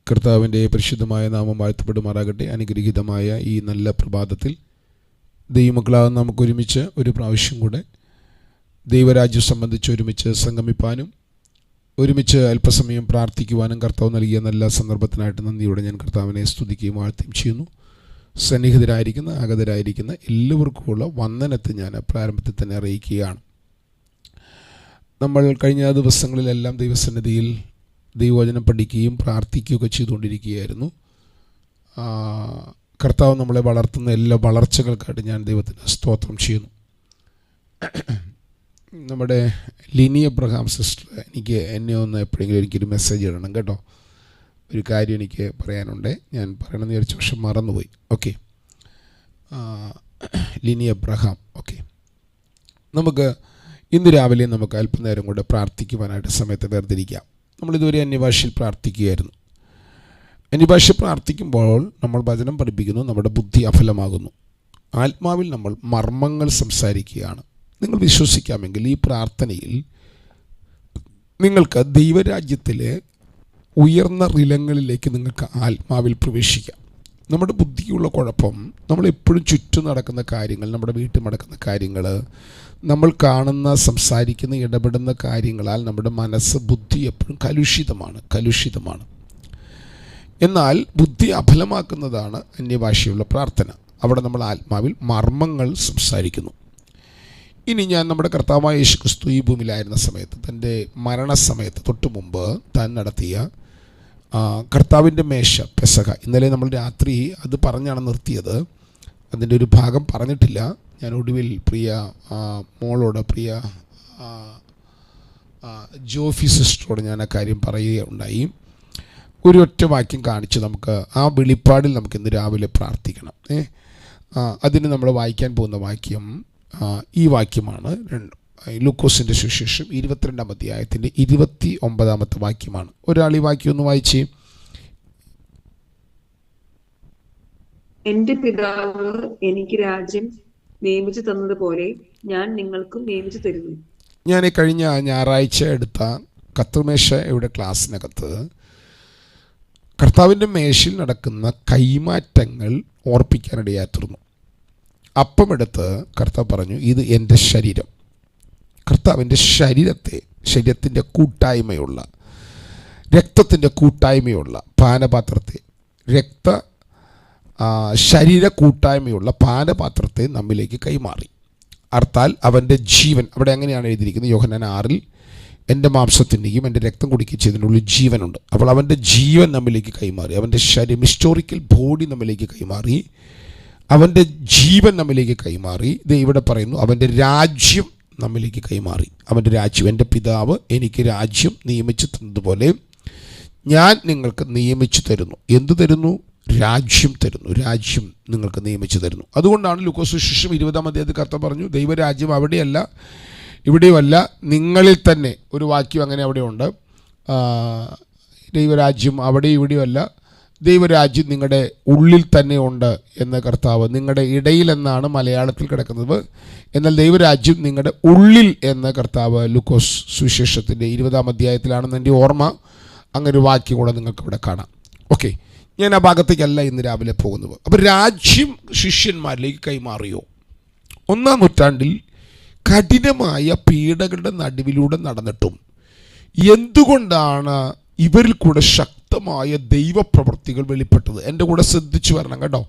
കർത്താവിൻ്റെ പരിശുദ്ധമായ നാമം വാഴ്ത്തപ്പെടുമാറാകട്ടെ. അനുഗ്രഹീതമായ ഈ നല്ല പ്രഭാതത്തിൽ ദൈവമക്കളാകുന്ന നമുക്ക് ഒരുമിച്ച് ഒരു പ്രാവശ്യം കൂടെ ദൈവരാജ്യം സംബന്ധിച്ച് ഒരുമിച്ച് സംഗമിപ്പാനും ഒരുമിച്ച് അല്പസമയം പ്രാർത്ഥിക്കുവാനും കർത്താവ് നൽകിയ നല്ല സന്ദർഭത്തിനായിട്ട് നന്ദിയോടെ ഞാൻ കർത്താവിനെ സ്തുതിക്കുകയും വാഴ്ത്തുകയും ചെയ്യുന്നു. സന്നിഹിതരായിരിക്കുന്ന ആഗതരായിരിക്കുന്ന എല്ലാവർക്കുമുള്ള വന്ദനത്തെ ഞാൻ പ്രാരംഭത്തിൽ തന്നെ അറിയിക്കുകയാണ്. നമ്മൾ കഴിഞ്ഞ ദിവസങ്ങളിലെല്ലാം ദൈവസന്നിധിയിൽ ദൈവവചനം പഠിക്കുകയും പ്രാർത്ഥിക്കുകയൊക്കെ ചെയ്തുകൊണ്ടിരിക്കുകയായിരുന്നു. കർത്താവ് നമ്മളെ വളർത്തുന്ന എല്ലാ വളർച്ചകൾക്കായിട്ട് ഞാൻ ദൈവത്തിന് സ്തോത്രം ചെയ്യുന്നു. നമ്മുടെ ലിനി എബ്രഹാം സിസ്റ്റർ എന്നെ ഒന്ന് എപ്പോഴെങ്കിലും എനിക്കൊരു മെസ്സേജ് ഇടണം കേട്ടോ. ഒരു കാര്യം എനിക്ക് പറയാനുണ്ട്. ഞാൻ പറയണമെന്ന് വിചാരിച്ച പക്ഷെ മറന്നുപോയി. Okay, Lini Abraham. ഓക്കെ, നമുക്ക് ഇന്ന് രാവിലെ നമുക്ക് അല്പനേരം കൂടെ പ്രാർത്ഥിക്കുവാനായിട്ട് സമയത്ത് വേർതിരിക്കാം. നമ്മളിതുവരെ അന്യഭാഷയിൽ പ്രാർത്ഥിക്കുകയായിരുന്നു. അന്യഭാഷ പ്രാർത്ഥിക്കുമ്പോൾ നമ്മൾ വചനം പഠിപ്പിക്കുന്നു, നമ്മുടെ ബുദ്ധി അഫലമാകുന്നു. ആത്മാവിൽ നമ്മൾ മർമ്മങ്ങൾ സംസാരിക്കുകയാണ്. നിങ്ങൾ വിശ്വസിക്കാമെങ്കിൽ ഈ പ്രാർത്ഥനയിൽ നിങ്ങൾക്ക് ദൈവരാജ്യത്തിലെ ഉയർന്ന റിലങ്ങളിലേക്ക് നിങ്ങൾക്ക് ആത്മാവിൽ പ്രവേശിക്കാം. നമ്മുടെ ബുദ്ധിക്കുള്ള കുഴപ്പം, നമ്മളെപ്പോഴും ചുറ്റും നടക്കുന്ന കാര്യങ്ങൾ, നമ്മുടെ വീട്ടിൽ നടക്കുന്ന കാര്യങ്ങൾ, നമ്മൾ കാണുന്ന സംസാരിക്കുന്ന ഇടപെടുന്ന കാര്യങ്ങളാൽ നമ്മുടെ മനസ്സ് ബുദ്ധി എപ്പോഴും കലുഷിതമാണ്. എന്നാൽ ബുദ്ധി അഫലമാക്കുന്നതാണ് അന്യഭാഷയുള്ള പ്രാർത്ഥന. അവിടെ നമ്മൾ ആത്മാവിൽ മർമ്മങ്ങൾ സംസാരിക്കുന്നു. ഇനി ഞാൻ നമ്മുടെ കർത്താവായ യേശു ക്രിസ്തു ഈ ഭൂമിയിലായിരുന്ന സമയത്ത്, തൻ്റെ മരണസമയത്ത് തൊട്ട് മുമ്പ് താൻ നടത്തിയ കർത്താവിൻ്റെ മേശ പെസഹ, ഇന്നലെ നമ്മൾ രാത്രി അത് പറഞ്ഞാണ് നിർത്തിയത്. അതിൻ്റെ ഒരു ഭാഗം പറഞ്ഞിട്ടില്ല. ഞാൻ ഒടുവിൽ പ്രിയ മോളോട്, പ്രിയ ജോഫി സിസ്റ്ററോട് ഞാൻ ആ കാര്യം പറയുകയുണ്ടായി. ഒരു ഒറ്റ വാക്യം കാണിച്ച് നമുക്ക് ആ വെളിപ്പാടിൽ നമുക്ക് ഇന്ന് രാവിലെ പ്രാർത്ഥിക്കണം. അതിന് നമ്മൾ വായിക്കാൻ പോകുന്ന വാക്യം ഈ വാക്യമാണ്. ലൂക്കോസിൻ്റെ സുവിശേഷം 22-ാം അധ്യായത്തിൻ്റെ 29-ാമത്തെ വാക്യമാണ്. ഒരാൾ ഈ വാക്യം ഒന്ന് വായിച്ച്. എന്റെ പിതാവ് എനിക്ക് രാജ്യം നിയമിച്ചു തന്നതുപോലെ ഞാൻ നിങ്ങൾക്കും നിയമിച്ചു തരുന്നു. ഞാൻ കഴിഞ്ഞ ഞായറാഴ്ച എടുത്ത കർത്തൃമേശയുടെ ക്ലാസ്സിനകത്ത് കർത്താവിൻ്റെ മേശയിൽ നടക്കുന്ന കൈമാറ്റങ്ങൾ ഓർപ്പിക്കാനിടയായി. അപ്പമെടുത്ത് കർത്താവ് പറഞ്ഞു, ഇത് എൻ്റെ ശരീരം. കർത്താവിൻ്റെ ശരീരത്തിൻ്റെ കൂട്ടായ്മയുള്ള, രക്തത്തിൻ്റെ കൂട്ടായ്മയുള്ള പാനപാത്രത്തെ, ശരീര കൂട്ടായ്മയുള്ള പാനപാത്രത്തെ നമ്മിലേക്ക് കൈമാറി. അർത്ഥാൽ അവൻ്റെ ജീവൻ, അവിടെ അങ്ങനെയാണ് എഴുതിയിരിക്കുന്നത് യോഹന്നാൻ 6-ൽ, എൻ്റെ മാംസത്തിൻ്റെയും എൻ്റെ രക്തം കുടിക്കുകയും ചെയ്തതിനുള്ളിൽ ജീവനുണ്ട്. അപ്പോൾ അവൻ്റെ ജീവൻ നമ്മിലേക്ക് കൈമാറി, അവൻ്റെ ശരീരം, ഹിസ്റ്റോറിക്കൽ ബോഡി നമ്മിലേക്ക് കൈമാറി, അവൻ്റെ ജീവൻ നമ്മിലേക്ക് കൈമാറി. ഇത് ഇവിടെ പറയുന്നു, അവൻ്റെ രാജ്യം നമ്മിലേക്ക് കൈമാറി. അവൻ്റെ രാജ്യം, എൻ്റെ പിതാവ് എനിക്ക് രാജ്യം നിയമിച്ചു തന്നതുപോലെ ഞാൻ നിങ്ങൾക്ക് നിയമിച്ചു തരുന്നു. എന്തു തരുന്നു? രാജ്യം തരുന്നു. രാജ്യം നിങ്ങൾക്ക് നിയമിച്ചു തരുന്നു. അതുകൊണ്ടാണ് ലൂക്കോസ് സുവിശേഷം 20-ാം അധ്യായത്തിൽ കർത്താവ് പറഞ്ഞു, ദൈവരാജ്യം അവിടെയല്ല ഇവിടെയുമല്ല, നിങ്ങളിൽ തന്നെ. ഒരു വാക്യം അങ്ങനെ അവിടെയുണ്ട്, ദൈവരാജ്യം അവിടെ ഇവിടെയുമല്ല, ദൈവരാജ്യം നിങ്ങളുടെ ഉള്ളിൽ തന്നെ ഉണ്ട് എന്ന് കർത്താവ്. നിങ്ങളുടെ ഇടയിൽ എന്നാണ് മലയാളത്തിൽ കിടക്കുന്നത്, എന്നാൽ ദൈവരാജ്യം നിങ്ങളുടെ ഉള്ളിൽ എന്ന് കർത്താവ് ലൂക്കോസ് സുവിശേഷത്തിൻ്റെ 20-ാം അധ്യായത്തിലാണെന്ന് എൻ്റെ ഓർമ്മ. അങ്ങനെ ഒരു വാക്യം കൂടെ നിങ്ങൾക്ക് ഇവിടെ കാണാം. ഓക്കെ, ഞാൻ ആ ഭാഗത്തേക്കല്ല ഇന്ന് രാവിലെ പോകുന്നത്. അപ്പോൾ രാജ്യം ശിഷ്യന്മാരിലേക്ക് കൈമാറിയോ? 1-ാം നൂറ്റാണ്ടിൽ കഠിനമായ പീഡകളുടെ നടുവിലൂടെ നടന്നിട്ടും എന്തുകൊണ്ടാണ് ഇവരിൽ കൂടെ ശക്തമായ ദൈവപ്രവൃത്തികൾ വെളിപ്പെട്ടത്? എൻ്റെ കൂടെ ശ്രദ്ധിച്ചു വരണം കേട്ടോ.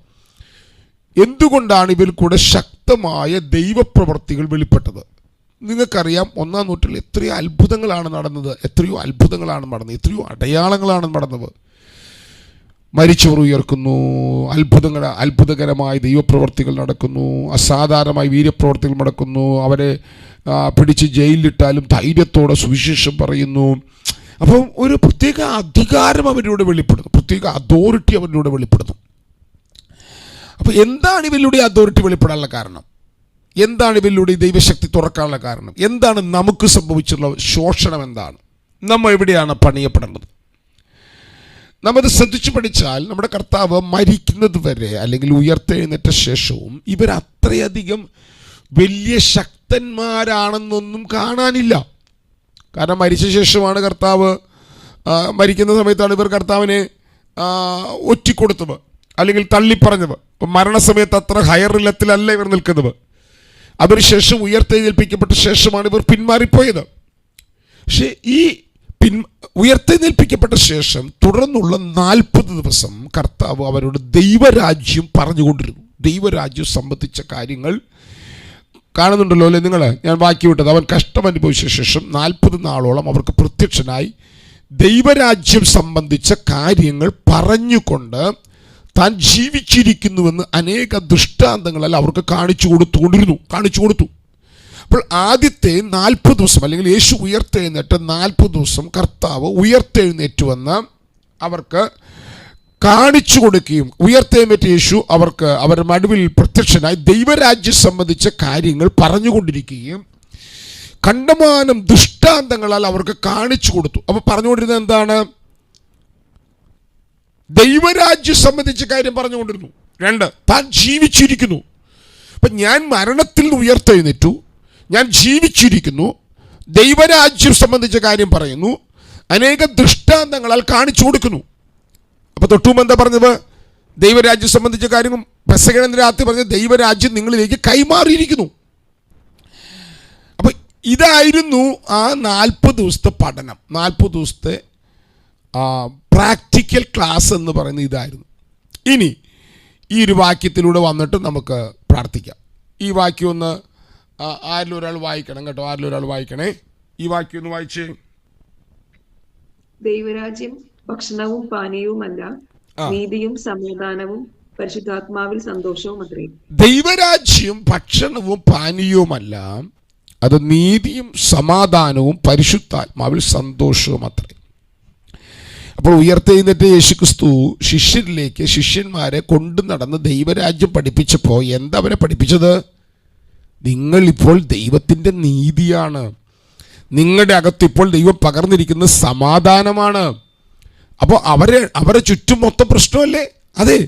എന്തുകൊണ്ടാണ് ഇവരിൽ കൂടെ ശക്തമായ ദൈവപ്രവൃത്തികൾ വെളിപ്പെട്ടത്? നിങ്ങൾക്കറിയാം, 1-ാം നൂറ്റാണ്ടിൽ എത്രയോ അത്ഭുതങ്ങളാണ് നടന്നത്, എത്രയോ അടയാളങ്ങളാണ് നടന്നത്. മരിച്ചവർ ഉയർക്കുന്നു, അത്ഭുതകരമായ ദൈവപ്രവർത്തികൾ നടക്കുന്നു, അസാധാരണമായ വീര്യപ്രവർത്തികൾ നടക്കുന്നു. അവരെ പിടിച്ച് ജയിലിലിട്ടാലും ധൈര്യത്തോടെ സുവിശേഷം പറയുന്നു. അപ്പം ഒരു പ്രത്യേക അധികാരം അവരിലൂടെ വെളിപ്പെടുന്നു, പ്രത്യേക അതോറിറ്റി അവരിലൂടെ വെളിപ്പെടുന്നു. അപ്പോൾ എന്താണ് ഇവരിലൂടെ അതോറിറ്റി വെളിപ്പെടാനുള്ള കാരണം? എന്താണ് ഇവരിലൂടെ ദൈവശക്തി തുറക്കാനുള്ള കാരണം? എന്താണ് നമുക്ക് സംഭവിച്ചുള്ള ശോഷണം? എന്താണ്? നമ്മൾ എവിടെയാണ് പണിയപ്പെടേണ്ടത്? നമ്മത് ശ്രദ്ധിച്ചു പഠിച്ചാൽ നമ്മുടെ കർത്താവ് മരിക്കുന്നത് വരെ അല്ലെങ്കിൽ ഉയർത്തെഴുന്നേറ്റ ശേഷവും ഇവർ അത്രയധികം വലിയ ശക്തന്മാരാണെന്നൊന്നും കാണാനില്ല. കാരണം മരിച്ച ശേഷമാണ് കർത്താവ് മരിക്കുന്ന സമയത്താണ് ഇവർ കർത്താവിനെ ഒറ്റിക്കൊടുത്തത്, അല്ലെങ്കിൽ തള്ളിപ്പറഞ്ഞത്. മരണസമയത്ത് അത്ര ഹയറിലത്തിലല്ല ഇവർ നിൽക്കുന്നത്. അതിനുശേഷം ഉയർത്തെഴുന്നേൽപ്പിക്കപ്പെട്ട ശേഷമാണ് ഇവർ പിന്മാറിപ്പോയത്. പക്ഷേ ഈ ഉയർത്തെഴുന്നേൽപ്പിക്കപ്പെട്ട ശേഷം തുടർന്നുള്ള 40 ദിവസം കർത്താവ് അവരോട് ദൈവരാജ്യം പറഞ്ഞുകൊണ്ടിരുന്നു. ദൈവരാജ്യം സംബന്ധിച്ച കാര്യങ്ങൾ കാണുന്നുണ്ടല്ലോ അല്ലേ നിങ്ങൾ? ഞാൻ ബാക്കി വിട്ടത്, അവൻ കഷ്ടം അനുഭവിച്ച ശേഷം 40 നാളോളം അവർക്ക് പ്രത്യക്ഷനായി ദൈവരാജ്യം സംബന്ധിച്ച കാര്യങ്ങൾ പറഞ്ഞുകൊണ്ട് താൻ ജീവിച്ചിരിക്കുന്നുവെന്ന് അനേക ദൃഷ്ടാന്തങ്ങളാൽ അവർക്ക് കാണിച്ചു കൊടുത്തു. അപ്പോൾ ആദ്യത്തെ 40 ദിവസം, അല്ലെങ്കിൽ യേശു ഉയർത്തെഴുന്നേറ്റ് 40 ദിവസം കർത്താവ് ഉയർത്തെഴുന്നേറ്റുവെന്ന് അവർക്ക് കാണിച്ചു കൊടുക്കുകയും, ഉയർത്തെഴുന്നേറ്റ യേശു അവരുടെ നടുവിൽ പ്രത്യക്ഷനായി ദൈവരാജ്യം സംബന്ധിച്ച കാര്യങ്ങൾ പറഞ്ഞുകൊണ്ടിരിക്കുകയും കണ്ടമാനം ദൃഷ്ടാന്തങ്ങളാൽ അവർക്ക് കാണിച്ചു കൊടുത്തു. അപ്പോൾ പറഞ്ഞുകൊണ്ടിരുന്നത് എന്താണ്? ദൈവരാജ്യം സംബന്ധിച്ച കാര്യം പറഞ്ഞുകൊണ്ടിരുന്നു. 2, താൻ ജീവിച്ചിരിക്കുന്നു. അപ്പം ഞാൻ മരണത്തിൽ നിന്ന് ഉയർത്തെഴുന്നേറ്റു, ഞാൻ ജീവിച്ചിരിക്കുന്നു, ദൈവരാജ്യം സംബന്ധിച്ച കാര്യം പറയുന്നു, അനേക ദൃഷ്ടാന്തങ്ങളാൽ കാണിച്ചു കൊടുക്കുന്നു. അപ്പോൾ തൊട്ടുമുമ്പ് എന്താ പറഞ്ഞത്? ദൈവരാജ്യം സംബന്ധിച്ച കാര്യവും പെസഹയുടെ രാത്രി പറഞ്ഞ ദൈവരാജ്യം നിങ്ങളിലേക്ക് കൈമാറിയിരിക്കുന്നു. അപ്പോൾ ഇതായിരുന്നു ആ 40 ദിവസത്തെ പഠനം, 40 ദിവസത്തെ പ്രാക്ടിക്കൽ ക്ലാസ് എന്ന് പറയുന്നത് ഇതായിരുന്നു. ഇനി ഈ ഒരു വാക്യത്തിലൂടെ വന്നിട്ട് നമുക്ക് പ്രാർത്ഥിക്കാം. ഈ വാക്യം ഒന്ന് ആരിലും ഒരാൾ വായിക്കണം കേട്ടോ, ആരിലും ഒരാൾ വായിക്കണേ. ഈ വാക്യം ഒന്ന് വായിച്ചേ. ദൈവരാജ്യം ഭക്ഷണവും പാനീയവുമല്ല, നീതിയും സമാധാനവും പരിശുദ്ധാത്മാവിൽ സന്തോഷവും അത്രേ. ദൈവരാജ്യം ഭക്ഷണവും പാനീയവുമല്ല, അത് നീതിയും സമാധാനവും പരിശുദ്ധാത്മാവിൽ സന്തോഷവും അത്രേ. അപ്പോൾ ഉയർത്തെഴുന്നേറ്റ് യേശുക്രിസ്തു ശിഷ്യന്മാരെ കൊണ്ടു നടന്ന് ദൈവരാജ്യം പഠിപ്പിച്ചപ്പോൾ എന്താ അവരെ പഠിപ്പിച്ചത്? നിങ്ങളിപ്പോൾ ദൈവത്തിൻ്റെ നീതിയാണ്, നിങ്ങളുടെ അകത്തിപ്പോൾ ദൈവം പകർന്നിരിക്കുന്ന സമാധാനമാണ്. അപ്പോൾ അവരെ ചുറ്റും മൊത്തം പ്രശ്നമല്ലേ? അതെ.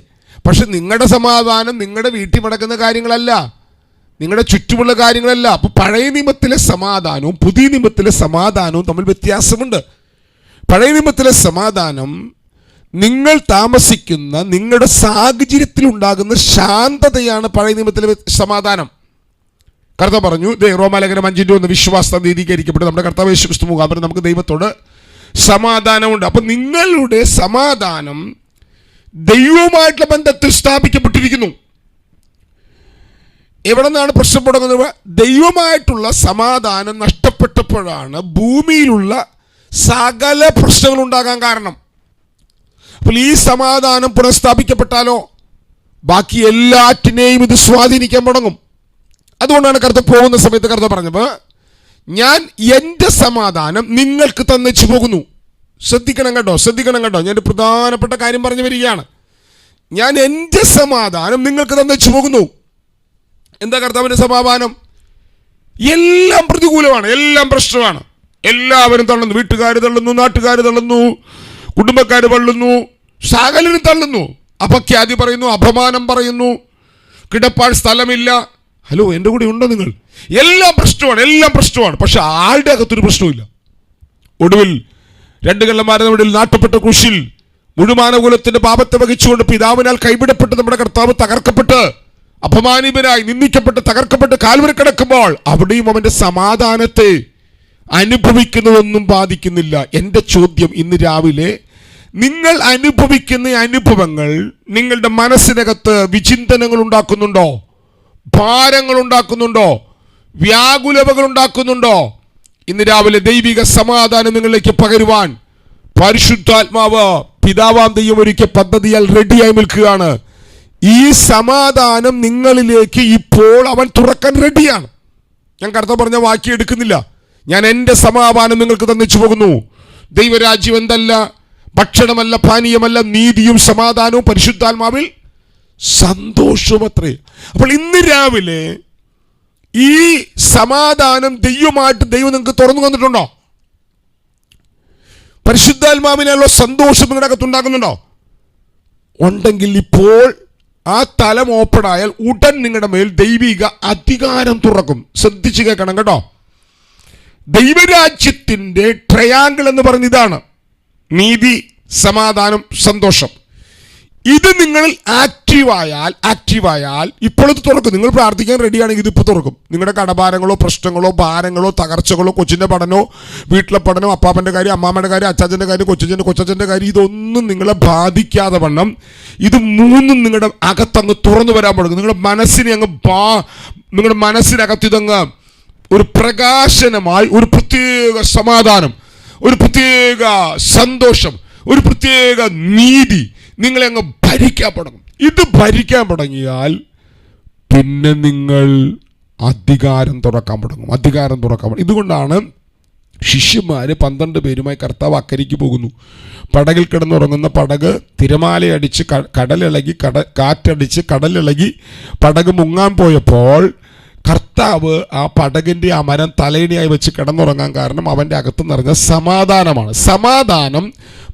പക്ഷെ നിങ്ങളുടെ സമാധാനം നിങ്ങളുടെ വീട്ടിൽ നടക്കുന്ന കാര്യങ്ങളല്ല, നിങ്ങളുടെ ചുറ്റുമുള്ള കാര്യങ്ങളല്ല. അപ്പോൾ പഴയ നിയമത്തിലെ സമാധാനവും പുതിയ നിയമത്തിലെ സമാധാനവും തമ്മിൽ വ്യത്യാസമുണ്ട്. പഴയ നിയമത്തിലെ സമാധാനം നിങ്ങൾ താമസിക്കുന്ന നിങ്ങളുടെ സാഹചര്യത്തിൽ ഉണ്ടാകുന്ന ശാന്തതയാണ് പഴയ നിയമത്തിലെ സമാധാനം. കർത്താവ് പറഞ്ഞു, റോമാലേഖനം 5:1, വിശ്വാസം നീതീകരിക്കപ്പെട്ട് നമ്മുടെ കർത്താവ് യേശുക്രിസ്തു മുഖാന്തരം നമുക്ക് ദൈവത്തോട് സമാധാനമുണ്ട്. അപ്പം നിങ്ങളുടെ സമാധാനം ദൈവവുമായിട്ടുള്ള ബന്ധത്തിൽ സ്ഥാപിക്കപ്പെട്ടിരിക്കുന്നു. എവിടെ നിന്നാണ് പ്രശ്നം തുടങ്ങുന്നത്? ദൈവമായിട്ടുള്ള സമാധാനം നഷ്ടപ്പെട്ടപ്പോഴാണ് ഭൂമിയിലുള്ള സകല പ്രശ്നങ്ങൾ ഉണ്ടാകാൻ കാരണം. അപ്പോൾ ഈ സമാധാനം പുനഃസ്ഥാപിക്കപ്പെട്ടാലോ ബാക്കി എല്ലാറ്റിനെയും ഇത് സ്വാധീനിക്കാൻ തുടങ്ങും. അതുകൊണ്ടാണ് കർത്താവ് പോകുന്ന സമയത്ത് കർത്താവ് പറഞ്ഞപ്പോൾ, ഞാൻ എൻ്റെ സമാധാനം നിങ്ങൾക്ക് തന്നിച്ചു പോകുന്നു. ശ്രദ്ധിക്കണം കേട്ടോ. ഞാൻ പ്രധാനപ്പെട്ട കാര്യം പറഞ്ഞു വരികയാണ്. ഞാൻ എൻ്റെ സമാധാനം നിങ്ങൾക്ക് തന്നിച്ചു പോകുന്നു. എന്താ കർത്താവിൻ്റെ സമാധാനം? എല്ലാം പ്രതികൂലമാണ്, എല്ലാം പ്രശ്നമാണ്, എല്ലാവരും തള്ളുന്നു. വീട്ടുകാർ തള്ളുന്നു, നാട്ടുകാർ തള്ളുന്നു, കുടുംബക്കാർ തള്ളുന്നു, സകലരും തള്ളുന്നു. അപഖ്യാതി പറയുന്നു, അപമാനം പറയുന്നു, കിടപ്പാൻ സ്ഥലമില്ല. ഹലോ, എൻ്റെ കൂടെ ഉണ്ടോ നിങ്ങൾ? എല്ലാം പ്രശ്നമാണ്. പക്ഷെ ആളുടെ അകത്തൊരു പ്രശ്നമില്ല. ഒടുവിൽ 2 കള്ളന്മാരുടെ നടുവിൽ നാട്ടപ്പെട്ട ക്രൂശിൽ മുഴുമാനകുലത്തിന്റെ പാപത്തെ വഹിച്ചുകൊണ്ട് പിതാവിനാൽ കൈവിടപ്പെട്ട് നമ്മുടെ കർത്താവ് തകർക്കപ്പെട്ട് അപമാനിതനായി നിന്ദിക്കപ്പെട്ട് തകർക്കപ്പെട്ട് കാൽവരി കിടക്കുമ്പോൾ അവിടെയും അവന്റെ സമാധാനത്തെ അനുഭവിക്കുന്നതൊന്നും ബാധിക്കുന്നില്ല. എൻ്റെ ചോദ്യം ഇന്ന് രാവിലെ, നിങ്ങൾ അനുഭവിക്കുന്ന അനുഭവങ്ങൾ നിങ്ങളുടെ മനസ്സിനകത്ത് വിചിന്തനങ്ങൾ ഉണ്ടാക്കുന്നുണ്ടോ? ഭാരങ്ങൾ ഉണ്ടാക്കുന്നുണ്ടോ? വ്യാകുലതകൾ ഉണ്ടാക്കുന്നുണ്ടോ? ഇന്ന് രാവിലെ ദൈവിക സമാധാനം നിങ്ങളിലേക്ക് പകരുവാൻ പരിശുദ്ധാത്മാവ് പിതാവാം ദൈവം ഒരുക്കിയ പദ്ധതിയാൽ റെഡിയായി നിൽക്കുകയാണ്. ഈ സമാധാനം നിങ്ങളിലേക്ക് ഇപ്പോൾ അവൻ തുറക്കാൻ റെഡിയാണ്. ഞാൻ കർത്താവ് പറഞ്ഞ വാക്യം എടുക്കുന്നില്ല. ഞാൻ എൻ്റെ സമാധാനം നിങ്ങൾക്ക് തന്നിച്ചു പോകുന്നു. ദൈവരാജ്യം എന്തല്ല? ഭക്ഷണമല്ല, പാനീയമല്ല, നീതിയും സമാധാനവും പരിശുദ്ധാത്മാവിൽ സന്തോഷവും അത്രേ. അപ്പോൾ ഇന്ന് രാവിലെ ഈ സമാധാനം ദൈവമായിട്ട് ദൈവം നിങ്ങൾക്ക് തുറന്നു തന്നിട്ടുണ്ടോ? പരിശുദ്ധാത്മാവിനുള്ള സന്തോഷം നിങ്ങളുടെ അകത്തുണ്ടാകുന്നുണ്ടോ? ഉണ്ടെങ്കിൽ ഇപ്പോൾ ആ തലം ഓപ്പണായാൽ ഉടൻ നിങ്ങളുടെ മേൽ ദൈവിക അധികാരം തുറക്കും. ശ്രദ്ധിച്ചു കേൾക്കണം കേട്ടോ. ദൈവരാജ്യത്തിൻ്റെ ട്രയാങ്കിൾ എന്ന് പറഞ്ഞ ഇതാണ്. നീതി, സമാധാനം, സന്തോഷം. ഇത് നിങ്ങൾ ആക്റ്റീവായാൽ ഇപ്പോൾ ഇത് തുറക്കും. നിങ്ങൾ പ്രാർത്ഥിക്കാൻ റെഡിയാണെങ്കിൽ ഇതിപ്പോൾ തുറക്കും. നിങ്ങളുടെ കടഭാരങ്ങളോ പ്രശ്നങ്ങളോ ഭാരങ്ങളോ തകർച്ചകളോ കൊച്ചിൻ്റെ പഠനമോ വീട്ടിലെ പഠനമോ അപ്പാപ്പൻ്റെ കാര്യം അമ്മാമ്മയുടെ കാര്യം അച്ചാച്ചൻ്റെ കാര്യം കൊച്ചച്ഛൻ്റെ കാര്യം ഇതൊന്നും നിങ്ങളെ ബാധിക്കാതെ വണ്ണം ഇത് മൂന്നും നിങ്ങളുടെ അകത്തങ്ങ് തുറന്നു വരാൻ തുടങ്ങും. നിങ്ങളുടെ മനസ്സിനകത്ത് ഇതങ്ങ് ഒരു പ്രകാശനമായി ഒരു പ്രത്യേക സമാധാനം, ഒരു പ്രത്യേക സന്തോഷം, ഒരു പ്രത്യേക നീതി നിങ്ങളെ അങ്ങ് ഭരിക്കാൻ തുടങ്ങും. ഇത് ഭരിക്കാൻ തുടങ്ങിയാൽ പിന്നെ നിങ്ങൾ അധികാരം തുറക്കാൻ തുടങ്ങും. ഇതുകൊണ്ടാണ് ശിഷ്യന്മാർ 12 പേരുമായി കർത്താവ് അക്കരയ്ക്ക് പോകുന്നു. പടകിൽ കിടന്നുറങ്ങുന്ന പടക് തിരമാലയടിച്ച് കടലിളകി, കാറ്റടിച്ച് കടലിളകി പടക് മുങ്ങാൻ പോയപ്പോൾ കർത്താവ് ആ പടകിൻ്റെ ആ മരം തലയിണയായി വെച്ച് കിടന്നുറങ്ങാൻ കാരണം അവൻ്റെ അകത്ത് നിറഞ്ഞ സമാധാനമാണ്. സമാധാനം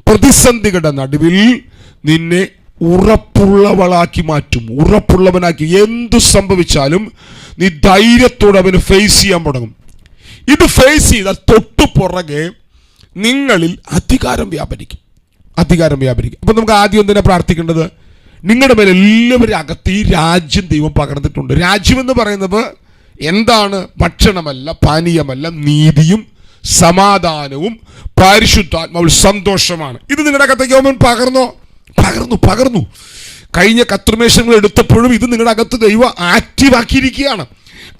പ്രതിസന്ധികളുടെ നടുവിൽ നിന്നെ ഉറപ്പുള്ളവനാക്കി എന്തു സംഭവിച്ചാലും നീ ധൈര്യത്തോടെ അവന് ഫേസ് ചെയ്യാൻ തുടങ്ങും. ഇത് ഫേസ് ചെയ്താൽ തൊട്ടു പുറകെ നിങ്ങളിൽ അധികാരം വ്യാപരിക്കും. അപ്പൊ നമുക്ക് ആദ്യം എന്തിനാ പ്രാർത്ഥിക്കേണ്ടത്? നിങ്ങളുടെ മേലെ എല്ലാവരും അകത്ത് ഈ രാജ്യം ദൈവം പകർന്നിട്ടുണ്ട്. രാജ്യം എന്ന് പറയുന്നത് എന്താണ്? ഭക്ഷണമല്ല, പാനീയമല്ല, നീതിയും സമാധാനവും പരിശുദ്ധാത്മാവിൽ സന്തോഷമാണ്. ഇത് നിങ്ങളുടെ അകത്തേക്ക് അവൻ പകർന്നു. കഴിഞ്ഞ കർത്തൃമേശങ്ങൾ എടുത്തപ്പോഴും ഇത് നിങ്ങളുടെ അകത്ത് ദൈവം ആക്റ്റീവാക്കിയിരിക്കുകയാണ്.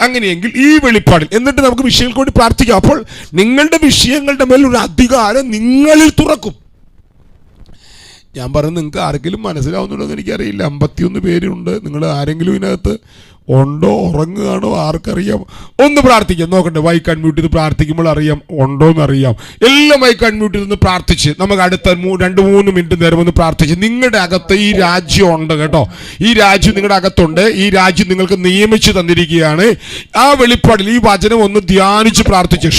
അങ്ങനെയെങ്കിൽ ഈ വെളിപ്പാടിൽ എന്നിട്ട് നമുക്ക് വിഷയങ്ങൾക്ക് വേണ്ടി പ്രാർത്ഥിക്കാം. അപ്പോൾ നിങ്ങളുടെ വിഷയങ്ങളുടെ മേൽ ഒരു അധികാരം നിങ്ങളിൽ തുറക്കും. ഞാൻ പറയുന്നത് നിങ്ങൾക്ക് ആരെങ്കിലും മനസ്സിലാവുന്നുണ്ടോ എന്ന് എനിക്കറിയില്ല. 51 പേരുണ്ട്. നിങ്ങൾ ആരെങ്കിലും ഇതിനകത്ത് ഉണ്ടോ, ഉറങ്ങുകയാണോ, ആർക്കറിയാം? ഒന്ന് പ്രാർത്ഥിക്കാം, നോക്കട്ടെ. മൈക്ക് അൺമ്യൂട്ട് ചെയ്ത് പ്രാർത്ഥിക്കുമ്പോൾ അറിയാം ഉണ്ടോ എന്നറിയാം. എല്ലാം മൈക്ക് അൺമ്യൂട്ട് ചെയ്ത് പ്രാർത്ഥിച്ച് നമുക്ക് അടുത്ത 2-3 മിനിറ്റ് നേരം ഒന്ന് പ്രാർത്ഥിച്ച്. നിങ്ങളുടെ അകത്ത് ഈ രാജ്യം ഉണ്ട് കേട്ടോ. ഈ രാജ്യം നിങ്ങളുടെ അകത്തുണ്ട്. ഈ രാജ്യം നിങ്ങൾക്ക് നിയമിച്ചു തന്നിരിക്കുകയാണ്. ആ വെളിപ്പാടിൽ ഈ വചനം ഒന്ന് ധ്യാനിച്ച് പ്രാർത്ഥിച്ച്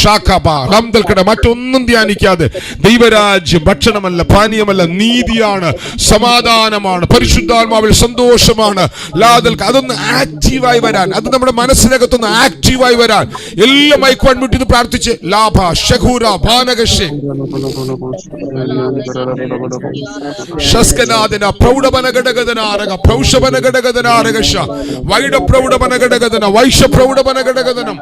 മറ്റൊന്നും ധ്യാനിക്കാതെ ദൈവരാജ്യം ഭക്ഷണമല്ല, പാനീയമല്ല, നീതിയാണ്, സമാധാനമാണ്, പരിശുദ്ധാത്മാവിൽ സന്തോഷമാണ്, അതൊന്ന് ആക്റ്റീവായി വരാൻ, അത് നമ്മുടെ മനസ്സിനകത്തൊന്ന് ആക്റ്റീവായി വരാൻ എല്ലാം മൈക്ക് അൺമ്യൂട്ട് ചെയ്ത് പ്രാർത്ഥിച്ച് ലാഭ ശഖൂര ഭാനകശേ ശസ്കനാദന പ്രൗഢവനഘടകദനാരക പ്രൗഷവനഘടകദനാരകശ വൈഡ പ്രൗഢവനഘടകദന വൈഷ പ്രൗഢവനഘടകദനം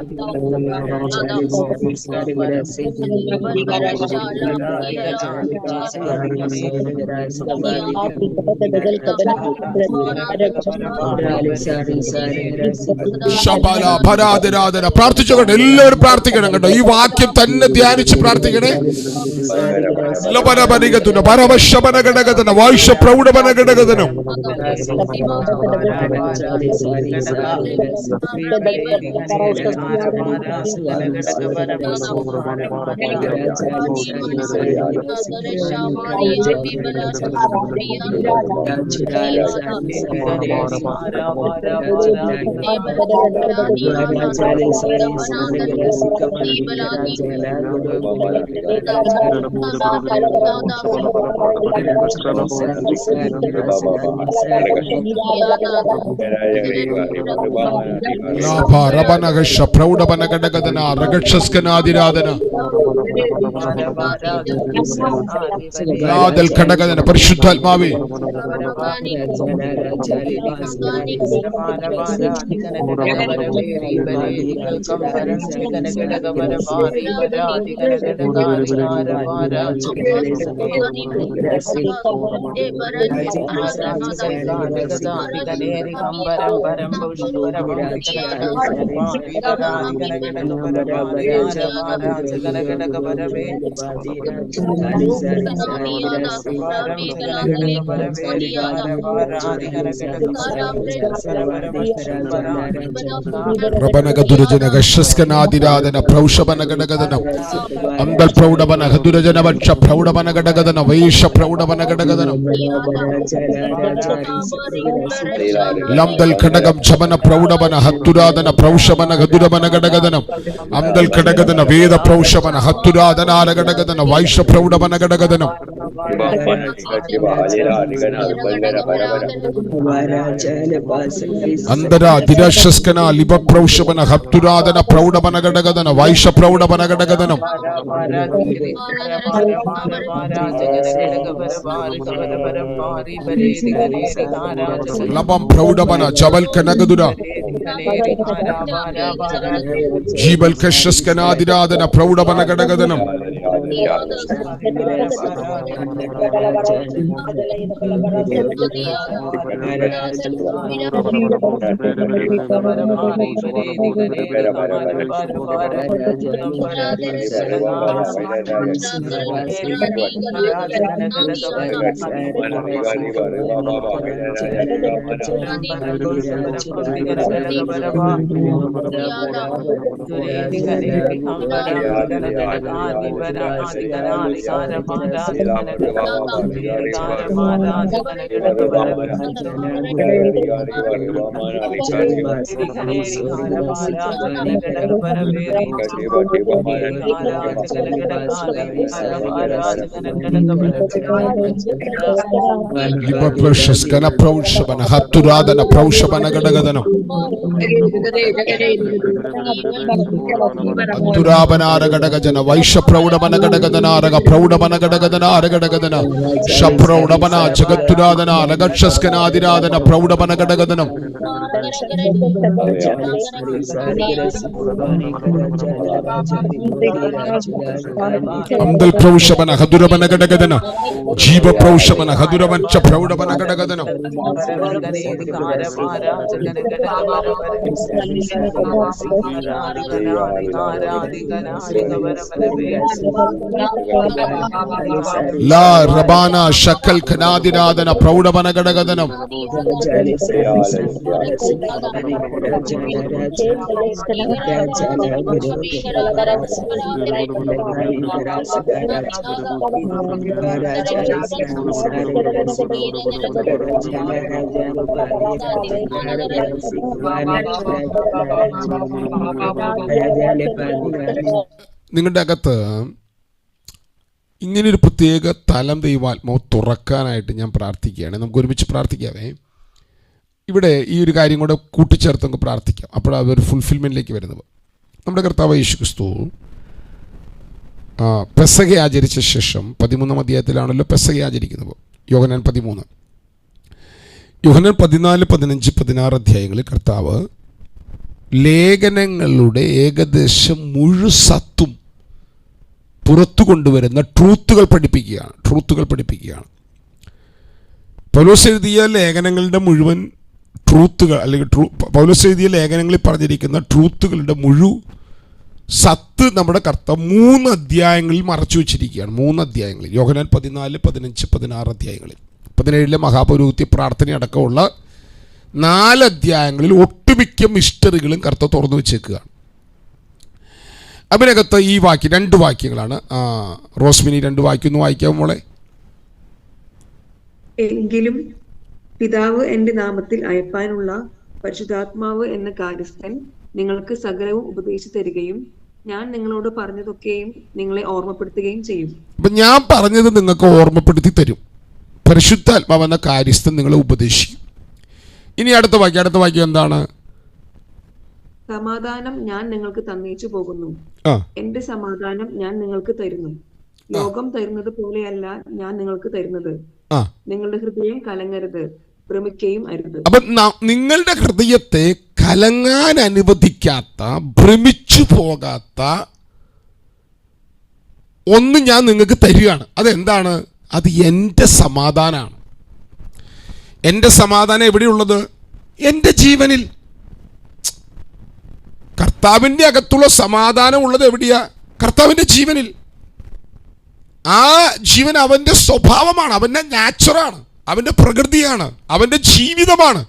പ്രാർത്ഥിച്ചോട്ടെ. എല്ലാവരും പ്രാർത്ഥിക്കണം കേട്ടോ. ഈ വാക്യം തന്നെ ധ്യാനിച്ച് പ്രാർത്ഥിക്കണേ. പരിശുദ്ധാത്മാവേ ശസ്കനാദിരാധന പ്രൗഷവനഘടകദനം അന്തൽ പ്രൗഢവനഹദുരജന വക്ഷ പ്രൗഢവനഘടകദന വൈഷ പ്രൗഢവനഘടകദനം ലംദൽ ഘടകം ശമന പ്രൗഢവന ഹത്തുരാധന പ്രൗഷവനഹദുരവനഘടകദനം അന്തൽ ഘടകദന വേദ പ്രൗഷവന ഹത്തുരാധനാരഘടകദന വൈഷ പ്രൗഢവനഘടകദനം അന്തരാതിരശസ്കന ലിപപ്രൗഷപന ഹപ്തുരാധന പ്രൗഢപന ഘടകദന വൈഷ പ്രൗഢപന ഘടകദനം ലഭം പ്രൗഢപന ചവൽ കനകദുര ജീവൽ കശ്യസ്കനാതിരാധന പ്രൗഢപന ഘടകദനം ലിപപ്രൗഷസ്കന പ്രൗഷപന ഹപ്തുരാധന പ്രൗഷപന ഘടകദനം അത്തുരാപനാരഘടകജന വൈഷപ്രൗഢപനഘടകദനാരക പ്രൗഢപനഘടകദനാരഘടകദന ശപ്രൗഢപന ജഗത്തുരാധനാരകക്ഷസ്കനാതിരാധന പ്രൗഢപനഘടകദനം അന്തൽ പ്രൗഷപന ഹതുരപനഘടകദന ജീവ പ്രൗഷപന ഹതുരവഞ്ച പ്രൗഢപനഘടകദനം ലാ റബാന ശക്കൽ ഖനാദിനാദന പ്രൗഢപന ഘടകദനം നിങ്ങളുടെ അകത്ത് ഇങ്ങനൊരു പ്രത്യേക തലം ദൈവാത്മാവ് തുറക്കാനായിട്ട് ഞാൻ പ്രാർത്ഥിക്കുകയാണ്. നമുക്ക് ഒരുമിച്ച് പ്രാർത്ഥിക്കാവേ. ഇവിടെ ഈ ഒരു കാര്യം കൂടെ കൂട്ടിച്ചേർത്ത് നമുക്ക് പ്രാർത്ഥിക്കാം. അപ്പോൾ അതൊരു ഫുൾഫിൽമെൻറ്റിലേക്ക് വരുന്നത്. നമ്മുടെ കർത്താവ് യേശു ക്രിസ്തു പെസഹ ആചരിച്ച ശേഷം 13-ാം അധ്യായത്തിലാണല്ലോ പെസഹ ആചരിക്കുന്നത്. യോഹന്നാൻ 13, യോഹന്നാൻ 14, 15, 16 അധ്യായങ്ങളിൽ കർത്താവ് ലേഖനങ്ങളുടെ ഏകദേശം മുഴുസത്തും പുറത്തു കൊണ്ടുവരുന്ന ട്രൂത്തുകൾ പഠിപ്പിക്കുകയാണ്. പൗലോസ് എഴുതിയ ലേഖനങ്ങളുടെ മുഴുവൻ ട്രൂത്തുകൾ, അല്ലെങ്കിൽ പൗലോസ് എഴുതിയ ലേഖനങ്ങളിൽ പറഞ്ഞിരിക്കുന്ന ട്രൂത്തുകളുടെ സത്ത് നമ്മുടെ കർത്താവ് 3 അധ്യായങ്ങളിൽ മറച്ചു വെച്ചിരിക്കുകയാണ്. 3 അധ്യായങ്ങളിൽ, യോഹന്നാൻ 14, 15, 16 അധ്യായങ്ങളിൽ. 17 പ്രാർത്ഥന അടക്കമുള്ള 4 അധ്യായങ്ങളിൽ ഒട്ടുമിക്ക മിസ്റ്ററികളും കർത്താവ് തുറന്നു വെച്ചേക്കുകയാണ്. അതിനകത്ത് ഈ 2 വാക്യങ്ങളാണ്. റോസ്മിനി 2 വാക്യം ഒന്ന് വായിക്കാം മോളെ. എങ്കിലും പിതാവ് എന്റെ നാമത്തിൽ അയപ്പാനുള്ള പരിശുദ്ധാത്മാവ് എന്ന കാര്യസ്ഥൻ നിങ്ങൾക്ക് സകലവും ഉപദേശിച്ചു തരികയും ഞാൻ നിങ്ങളോട് പറഞ്ഞതൊക്കെയും നിങ്ങളെ ഓർമ്മപ്പെടുത്തുകയും ചെയ്യും. അപ്പൊ ഞാൻ പറഞ്ഞത് നിങ്ങൾക്ക് ഓർമ്മപ്പെടുത്തി തരും. പരിശുദ്ധാത്മാവ് എന്ന കാര്യസ്ഥൻ നിങ്ങളെ ഉപദേശിക്കും. ഇനി അടുത്ത വാക്യം എന്താണ്? സമാധാനം ഞാൻ നിങ്ങൾക്ക് തന്നേച്ചു പോകുന്നു, എന്റെ സമാധാനം ഞാൻ നിങ്ങൾക്ക് തരുന്നു. ലോകം തരുന്നത് പോലെയല്ല ഞാൻ നിങ്ങൾക്ക് തരുന്നത്. നിങ്ങളുടെ ഹൃദയം കലങ്ങരുത്, ഭ്രമിക്കുകയും അരുത്. അപ്പൊ നിങ്ങളുടെ ഹൃദയത്തെ കലങ്ങാൻ അനുവദിക്കാത്ത, ഭ്രമിച്ചു പോകാത്ത ഒന്ന് ഞാൻ നിങ്ങൾക്ക് തരികയാണ്. അതെന്താണ്? അത് എൻ്റെ സമാധാനമാണ്. എൻ്റെ സമാധാനം എവിടെയുള്ളത്? എൻ്റെ ജീവനിൽ. കർത്താവിൻ്റെ അകത്തുള്ള സമാധാനം ഉള്ളത് എവിടെയാ? കർത്താവിൻ്റെ ജീവനിൽ. ആ ജീവൻ അവൻ്റെ സ്വഭാവമാണ്, അവൻ്റെ നാച്ചറാണ്, അവൻ്റെ പ്രകൃതിയാണ്, അവൻ്റെ ജീവിതമാണ്.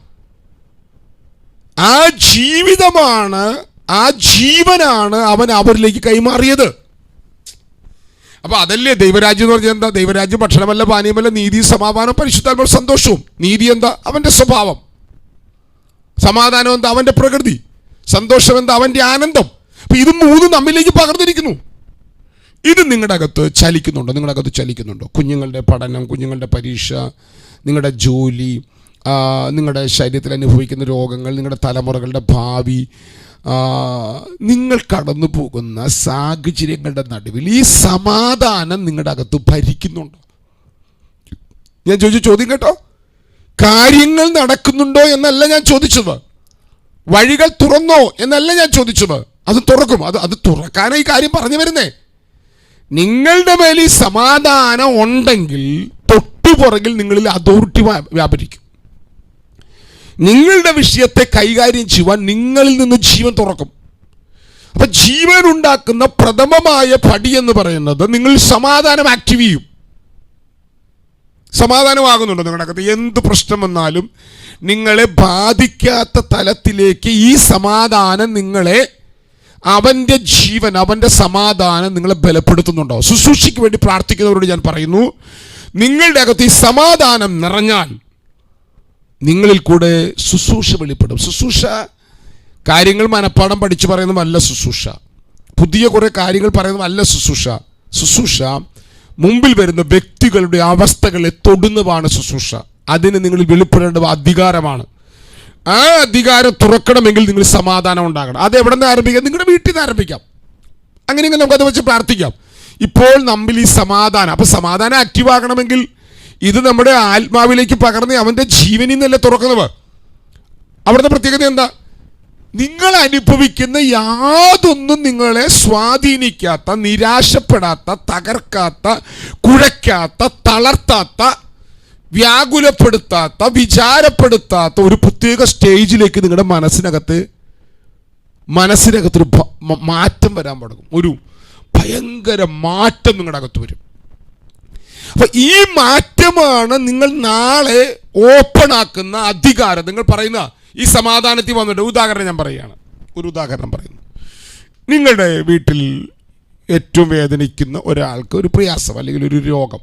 ആ ജീവിതമാണ്, ആ ജീവനാണ് അവൻ അവരിലേക്ക് കൈമാറിയത്. അപ്പൊ അതല്ലേ ദൈവരാജ്യം എന്ന് പറഞ്ഞാൽ എന്താ? ദൈവരാജ്യം ഭക്ഷണമല്ല, പാനീയമല്ല, നീതി, സമാധാനം, പരിശുദ്ധാത്മാവ്, സന്തോഷവും. നീതി എന്താ? അവൻ്റെ സ്വഭാവം. സമാധാനം എന്താ? അവൻ്റെ പ്രകൃതി. സന്തോഷം എന്താ? അവൻ്റെ ആനന്ദം. അപ്പൊ ഇത് 3 നമ്മിലേക്ക് പകർന്നിരിക്കുന്നു. ഇത് നിങ്ങളുടെ അകത്ത് ചലിക്കുന്നുണ്ടോ? നിങ്ങളുടെ അകത്ത് ചലിക്കുന്നുണ്ടോ? കുഞ്ഞുങ്ങളുടെ പഠനം, കുഞ്ഞുങ്ങളുടെ പരീക്ഷ, നിങ്ങളുടെ ജോലി, നിങ്ങളുടെ ശരീരത്തിൽ അനുഭവിക്കുന്ന രോഗങ്ങൾ, നിങ്ങളുടെ തലമുറകളുടെ ഭാവി, നിങ്ങൾ കടന്നു പോകുന്ന സാഹചര്യങ്ങളുടെ നടുവിൽ ഈ സമാധാനം നിങ്ങളുടെ അകത്ത് ഭരിക്കുന്നുണ്ടോ? ഞാൻ ചോദിച്ച ചോദ്യം കേട്ടോ. കാര്യങ്ങൾ നടക്കുന്നുണ്ടോ എന്നല്ല ഞാൻ ചോദിച്ചത്. വഴികൾ തുറന്നോ എന്നല്ല ഞാൻ ചോദിച്ചത്. അത് തുറക്കും. അത് തുറക്കാനാണ് ഈ കാര്യം പറഞ്ഞു വരുന്നേ. നിങ്ങളുടെ മേൽ ഈ സമാധാനം ഉണ്ടെങ്കിൽ തൊട്ടുപുറകിൽ നിങ്ങളിൽ അതോറിറ്റി വ്യാപരിക്കും. നിങ്ങളുടെ വിഷയത്തെ കൈകാര്യം ചെയ്യുവാൻ നിങ്ങളിൽ നിന്ന് ജീവൻ തുറക്കും. അപ്പൊ ജീവൻ ഉണ്ടാക്കുന്ന പ്രഥമമായ പടി എന്ന് പറയുന്നത് നിങ്ങൾ സമാധാനം ആക്റ്റീവ് ചെയ്യും. സമാധാനമാകുന്നുണ്ടോ നിങ്ങളുടെ അകത്ത്? എന്ത് പ്രശ്നം വന്നാലും നിങ്ങളെ ബാധിക്കാത്ത തലത്തിലേക്ക് ഈ സമാധാനം നിങ്ങളെ, അവൻ്റെ ജീവൻ, അവൻ്റെ സമാധാനം നിങ്ങളെ ബലപ്പെടുത്തുന്നുണ്ടോ? ശുശ്രൂഷയ്ക്ക് വേണ്ടി പ്രാർത്ഥിക്കുന്നവരോട് ഞാൻ പറയുന്നു, നിങ്ങളുടെ അകത്ത് ഈ സമാധാനം നിറഞ്ഞാൽ നിങ്ങളിൽ കൂടെ ശുശ്രൂഷ വെളിപ്പെടും. ശുശ്രൂഷ കാര്യങ്ങൾ മനപ്പാഠം പഠിച്ചു പറയുന്നതല്ല ശുശ്രൂഷ. പുതിയ കുറേ കാര്യങ്ങൾ പറയുന്നതല്ല ശുശ്രൂഷ. ശുശ്രൂഷ മുമ്പിൽ വരുന്ന വ്യക്തികളുടെ അവസ്ഥകളെ തൊടുന്നതാണ് ശുശ്രൂഷ. അതിന് നിങ്ങൾ വെളിപ്പെടേണ്ടത് അധികാരമാണ്. ആ അധികാരം തുറക്കണമെങ്കിൽ നിങ്ങൾ സമാധാനം ഉണ്ടാകണം. അത് എവിടെ നിന്ന് ആരംഭിക്കാം? നിങ്ങളുടെ വീട്ടിൽ നിന്ന് ആരംഭിക്കാം. അങ്ങനെയെങ്കിൽ നമുക്കത് വെച്ച് പ്രാർത്ഥിക്കാം. ഇപ്പോൾ നമ്മിൽ ഈ സമാധാനം, അപ്പം സമാധാനം ആക്റ്റീവ് ആകണമെങ്കിൽ ഇത് നമ്മുടെ ആത്മാവിലേക്ക് പകർന്ന് അവൻ്റെ ജീവനിൽ നിന്നല്ലേ തുറക്കുന്നത്. അവിടുത്തെ പ്രത്യേകത എന്താ? നിങ്ങൾ അനുഭവിക്കുന്ന യാതൊന്നും നിങ്ങളെ സ്വാധീനിക്കാത്ത, നിരാശപ്പെടാത്ത, തകർക്കാത്ത, കുഴയ്ക്കാത്ത, തളർത്താത്ത, വ്യാകുലപ്പെടുത്താത്ത, വിചാരപ്പെടുത്താത്ത ഒരു പ്രത്യേക സ്റ്റേജിലേക്ക് നിങ്ങളുടെ മനസ്സിനകത്തൊരു മാറ്റം വരാൻ തുടങ്ങും. ഒരു ഭയങ്കര മാറ്റം നിങ്ങളുടെ അകത്ത് വരും. അപ്പൊ ഈ മാറ്റമാണ് നിങ്ങൾ നാളെ ഓപ്പൺ ആക്കുന്ന അധികാരം. നിങ്ങൾ പറയുന്ന ഈ സമാധാനത്തിൽ വന്നിട്ട് ഉദാഹരണം ഞാൻ പറയുകയാണ്. ഒരു ഉദാഹരണം പറയുന്നു. നിങ്ങളുടെ വീട്ടിൽ ഏറ്റവും വേദനിക്കുന്ന ഒരാൾക്ക് ഒരു പ്രയാസം അല്ലെങ്കിൽ ഒരു രോഗം,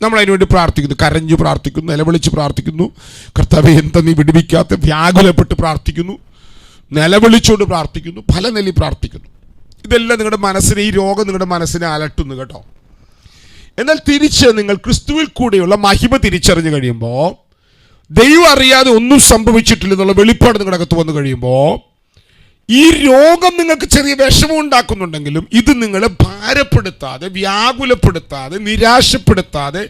നമ്മൾ അതിനുവേണ്ടി പ്രാർത്ഥിക്കുന്നു, കരഞ്ഞു പ്രാർത്ഥിക്കുന്നു, നിലവിളിച്ച് പ്രാർത്ഥിക്കുന്നു. കർത്താവേ എന്താ നീ വിടുവിക്കാത്ത, വ്യാകുലപ്പെട്ട് പ്രാർത്ഥിക്കുന്നു, നിലവിളിച്ചുകൊണ്ട് പ്രാർത്ഥിക്കുന്നു, പല നിലയിൽ പ്രാർത്ഥിക്കുന്നു. ഇതെല്ലാം നിങ്ങളുടെ മനസ്സിനെ, ഈ രോഗം നിങ്ങളുടെ മനസ്സിനെ അലട്ടുന്നു കേട്ടോ. എന്നാൽ തിരിച്ച് നിങ്ങൾ ക്രിസ്തുവിൽ കൂടെയുള്ള മഹിമ തിരിച്ചറിഞ്ഞു കഴിയുമ്പോൾ, ദൈവം അറിയാതെ ഒന്നും സംഭവിച്ചിട്ടില്ലെന്നുള്ള വെളിപ്പാട് നിങ്ങളുടെ അകത്ത് വന്നു കഴിയുമ്പോൾ, ഈ രോഗം നിങ്ങൾക്ക് ചെറിയ വിഷമം ഉണ്ടാക്കുന്നുണ്ടെങ്കിലും ഇത് നിങ്ങളെ ഭാരപ്പെടുത്താതെ, വ്യാകുലപ്പെടുത്താതെ, നിരാശപ്പെടുത്താതെ,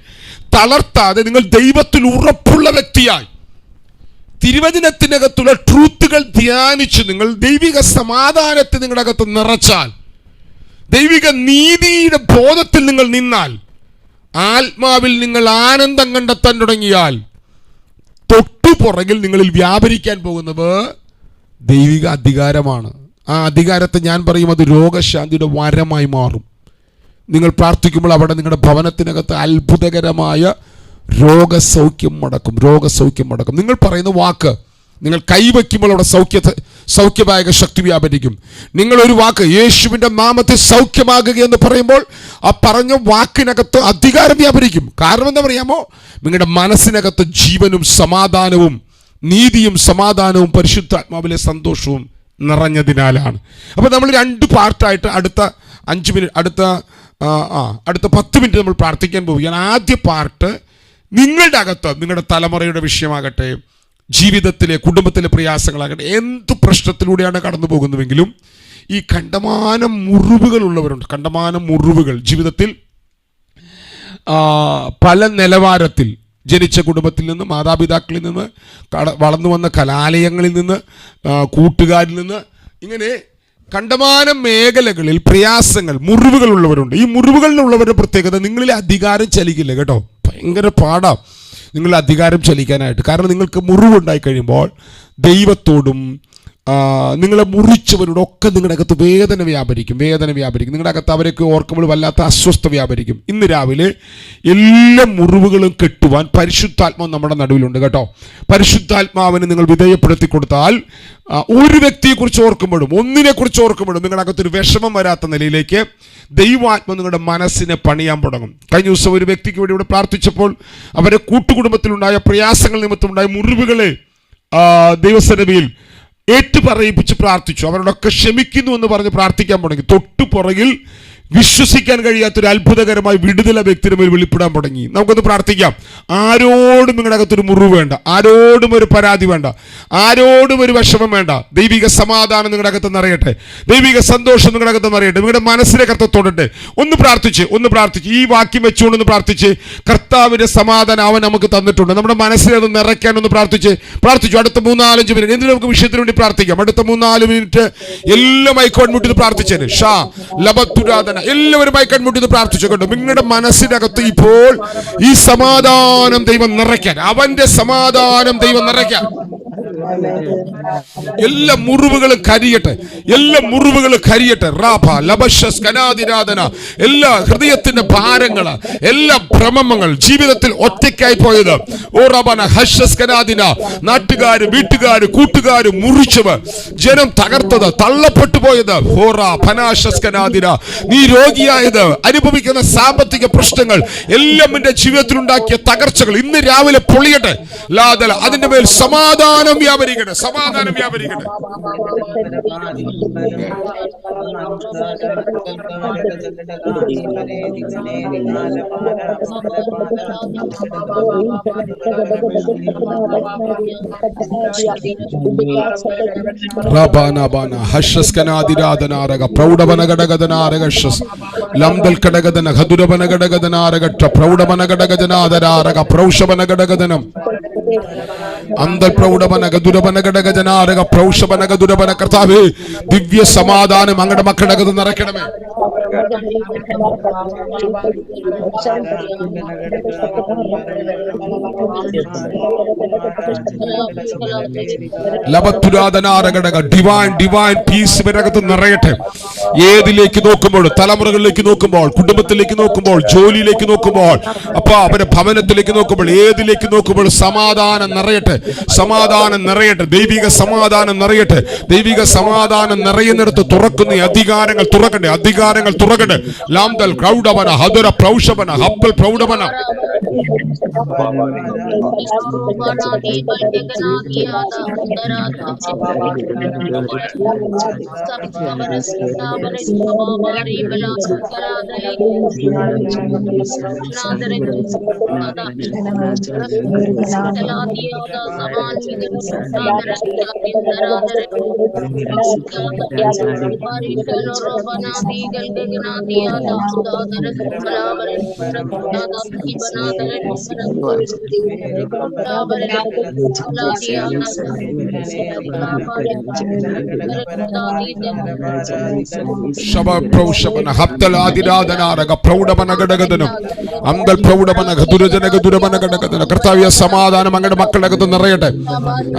തളർത്താതെ നിങ്ങൾ ദൈവത്തിൽ ഉറപ്പുള്ള വ്യക്തിയായി തിരുവചനത്തിനകത്തുള്ള ട്രൂത്തുകൾ ധ്യാനിച്ച് നിങ്ങൾ ദൈവിക സമാധാനത്തെ നിങ്ങളുടെ അകത്ത് നിറച്ചാൽ, ദൈവിക നീതിയുടെ ബോധത്തിൽ നിങ്ങൾ നിന്നാൽ, ആത്മാവിൽ നിങ്ങൾ ആനന്ദം കണ്ടെത്താൻ തുടങ്ങിയാൽ, തൊട്ടുപുറകിൽ നിങ്ങളിൽ വ്യാപരിക്കാൻ പോകുന്നത് ദൈവിക അധികാരമാണ്. ആ അധികാരത്തെ ഞാൻ പറയും അത് രോഗശാന്തിയുടെ വരമായി മാറും. നിങ്ങൾ പ്രാർത്ഥിക്കുമ്പോൾ അവിടെ നിങ്ങളുടെ ഭവനത്തിനകത്ത് അത്ഭുതകരമായ രോഗസൗഖ്യം മടക്കും. നിങ്ങൾ പറയുന്ന വാക്ക് നിങ്ങൾ കൈവയ്ക്കുമ്പോൾ അവിടെ സൗഖ്യദായക ശക്തി വ്യാപരിക്കും. നിങ്ങളൊരു വാക്ക് യേശുവിൻ്റെ നാമത്തിൽ സൗഖ്യമാകുക എന്ന് പറയുമ്പോൾ ആ പറഞ്ഞ വാക്കിനകത്ത് അധികാരം വ്യാപരിക്കും. കാരണം എന്താ പറയാമോ? നിങ്ങളുടെ മനസ്സിനകത്ത് ജീവനും സമാധാനവും, നീതിയും സമാധാനവും പരിശുദ്ധാത്മാവിലെ സന്തോഷവും നിറഞ്ഞതിനാലാണ്. അപ്പോൾ നമ്മൾ 2 പാർട്ടായിട്ട് അടുത്ത 5 മിനിറ്റ്, അടുത്ത 10 മിനിറ്റ് നമ്മൾ പ്രാർത്ഥിക്കാൻ പോവുകയാണ്. ആദ്യ പാർട്ട് നിങ്ങളുടെ അകത്ത്, നിങ്ങളുടെ തലമുറയുടെ വിഷയമാകട്ടെ, ജീവിതത്തിലെ, കുടുംബത്തിലെ പ്രയാസങ്ങളാകട്ടെ, എന്ത് പ്രശ്നത്തിലൂടെയാണ് കടന്നു പോകുന്നുവെങ്കിലും ഈ കണ്ടമാനം മുറിവുകളുള്ളവരുണ്ട്. കണ്ടമാനം മുറിവുകൾ ജീവിതത്തിൽ പല നിലവാരത്തിൽ, ജനിച്ച കുടുംബത്തിൽ നിന്ന്, മാതാപിതാക്കളിൽ നിന്ന്, വളർന്നു വന്ന കലാലയങ്ങളിൽ നിന്ന്, കൂട്ടുകാരിൽ നിന്ന്, ഇങ്ങനെ കണ്ടമാനം മേഖലകളിൽ പ്രയാസങ്ങൾ, മുറിവുകളുള്ളവരുണ്ട്. ഈ മുറിവുകളിലുള്ളവരുടെ പ്രത്യേകത, നിങ്ങളിൽ അധികാരം ചലിക്കില്ല കേട്ടോ. ഭയങ്കര പാടാം നിങ്ങളുടെ അധികാരം ചലിക്കാനായിട്ട്. കാരണം നിങ്ങൾക്ക് മുറിവുണ്ടായി കഴിയുമ്പോൾ ദൈവത്തോടും നിങ്ങളെ മുറിച്ചവരോടൊക്കെ നിങ്ങളുടെ അകത്ത് വേദന വ്യാപരിക്കും. നിങ്ങളുടെ അകത്ത് അവരൊക്കെ ഓർക്കുമ്പോൾ വല്ലാത്ത അസ്വസ്ഥ വ്യാപരിക്കും. ഇന്ന് രാവിലെ എല്ലാ മുറിവുകളും കെട്ടുവാൻ പരിശുദ്ധാത്മാവ് നമ്മുടെ നടുവിലുണ്ട് കേട്ടോ. പരിശുദ്ധാത്മാവിനെ നിങ്ങൾ വിധേയപ്പെടുത്തി കൊടുത്താൽ ഒരു വ്യക്തിയെക്കുറിച്ച് ഓർക്കുമ്പോഴും, ഒന്നിനെക്കുറിച്ച് ഓർക്കുമ്പോഴും നിങ്ങളുടെ അകത്തൊരു വിഷമം വരാത്ത നിലയിലേക്ക് ദൈവാത്മാവ് നിങ്ങളുടെ മനസ്സിനെ പണിയാൻ തുടങ്ങും. കഴിഞ്ഞ ദിവസം ഒരു വ്യക്തിക്ക് വേണ്ടി ഇവിടെ പ്രാർത്ഥിച്ചപ്പോൾ അവരെ കൂട്ടുകുടുംബത്തിലുണ്ടായ പ്രയാസങ്ങൾ നിമിത്തമുണ്ടായ മുറിവുകളെ ദൈവസന്നിധിയിൽ ഏറ്റുപറയിപ്പിച്ച് പ്രാർത്ഥിച്ചു. അവരോടൊക്കെ ക്ഷമിക്കുന്നു എന്ന് പറഞ്ഞ് പ്രാർത്ഥിക്കാൻ തുടങ്ങി. തൊട്ടു പുറകിൽ വിശ്വസിക്കാൻ കഴിയാത്തൊരു അത്ഭുതകരമായ വിടുതല വ്യക്തിയുടെ മേൽ വെളിപ്പെടാൻ തുടങ്ങി. നമുക്കൊന്ന് പ്രാർത്ഥിക്കാം. ആരോടും നിങ്ങളുടെ അകത്തൊരു മുറിവ് വേണ്ട, ആരോടും ഒരു പരാതി വേണ്ട, ആരോടും ഒരു വിഷമം വേണ്ട. ദൈവിക സമാധാനം നിങ്ങളുടെ അകത്ത് നിറയട്ടെ, ദൈവിക സന്തോഷം നിങ്ങളുടെ അകത്ത് നിറയട്ടെ, നിങ്ങളുടെ മനസ്സിലെ കർത്തത്തോടട്ടെ. ഒന്ന് പ്രാർത്ഥിച്ച് ഈ വാക്യം വെച്ചുകൊണ്ടൊന്ന് പ്രാർത്ഥിച്ച്, കർത്താവിന്റെ സമാധാനം അവൻ നമുക്ക് തന്നിട്ടുണ്ട്. നമ്മുടെ മനസ്സിൽ അത് നിറയ്ക്കാൻ ഒന്ന് പ്രാർത്ഥിച്ചു. അടുത്ത 3-4 മിനിറ്റ് എന്തിനും നമുക്ക് വിഷയത്തിന് വേണ്ടി പ്രാർത്ഥിക്കാം. അടുത്ത 3-4 മിനിറ്റ് എല്ലാം കൺമുട്ടിന്ന് പ്രാർത്ഥിച്ചേന്. ഷാ ലബത്തുരാധന എല്ലാവരും കൺമുട്ടിന്ന് പ്രാർത്ഥിച്ചു കേട്ടോ. നിങ്ങളുടെ മനസ്സിനകത്ത് ഇപ്പോൾ ഈ സമാധാനം ദൈവം നിറയ്ക്കാൻ, അവന്റെ സമാധാനം ദൈവം നിറയ്ക്കാൻ. എല്ലാ മുറിവുകളും കരിയട്ടെ. റാഭ ലബശസ് കനാദിരാധന. എല്ലാ ഹൃദയത്തിന്റെ ഭാരങ്ങള്, എല്ലാ ഭ്രമങ്ങൾ, ജീവിതത്തിൽ ഒറ്റയ്ക്കായി പോയത്, ഓ റബന ഹഷസ് കനാദിന, നാട്ടുകാര്, വീട്ടുകാര്, കൂട്ടുകാര്, മുറിച്ചവർ, ജനം തകർത്തത്, തള്ളപ്പെട്ടു പോയത്, ഹോറ ഫനാഷസ് കനാദിന, നീ രോഗിയായത്, അനുഭവിക്കുന്ന സാമ്പത്തിക പ്രശ്നങ്ങൾ, എല്ലാം എന്റെ ജീവിതത്തിൽ ഉണ്ടാക്കിയ തകർച്ചകൾ ഇന്ന് രാവിലെ പൊളിയട്ടെ. ലാദല അതിന്റെ മേൽ സമാധാനം വ്യാപരിക്കട്ടെ. റബാനബാന ഹഷസ്കനാദിരാധനാരക പ്രൗഢവനഘടകദനാരകഷസ് ലംദൽ കടകദന ഹദുരവനഘടകദനാരകട്ട പ്രൗഢവനഘടകദനാദരാരക പ്രൗഷവനഘടകദനം അന്തൽ പ്രൗഢവനക ദുരവനഘടകജനാരക പ്രൗഷവനക ദുരവന. കർത്താവേ, ദിവ്യ സമാധാനം അങ്ങയുടെ മക്കളുടെ അകത്ത് നിറയ്ക്കണമേ. ലബത്തുരാധനാരഘടക ഡിവൈൻ പീസ് ഇവരകത്ത് നിറയട്ടെ. ഏതിലേക്ക് നോക്കുമ്പോൾ, തലമുറകളിലേക്ക് നോക്കുമ്പോൾ, കുടുംബത്തിലേക്ക് നോക്കുമ്പോൾ, ജോലിയിലേക്ക് നോക്കുമ്പോൾ, അപ്പൊ അവരുടെ ഭവനത്തിലേക്ക് നോക്കുമ്പോൾ, ഏതിലേക്ക് നോക്കുമ്പോൾ സമാധാനം നിറയട്ടെ. ദൈവിക സമാധാനം നിറയുന്നിടത്ത് തുറക്കുന്ന അധികാരങ്ങൾ തുറക്കട്ടെ. ലാംദൽ പ്രൗഢവന ഹദുര പ്രൗഷവന ഹപ്പൽ പ്രൗഢവന. കർത്താവിയ സമാധാനം അങ്ങയുടെ മക്കളുടെ അകത്ത് നിറയട്ടെ.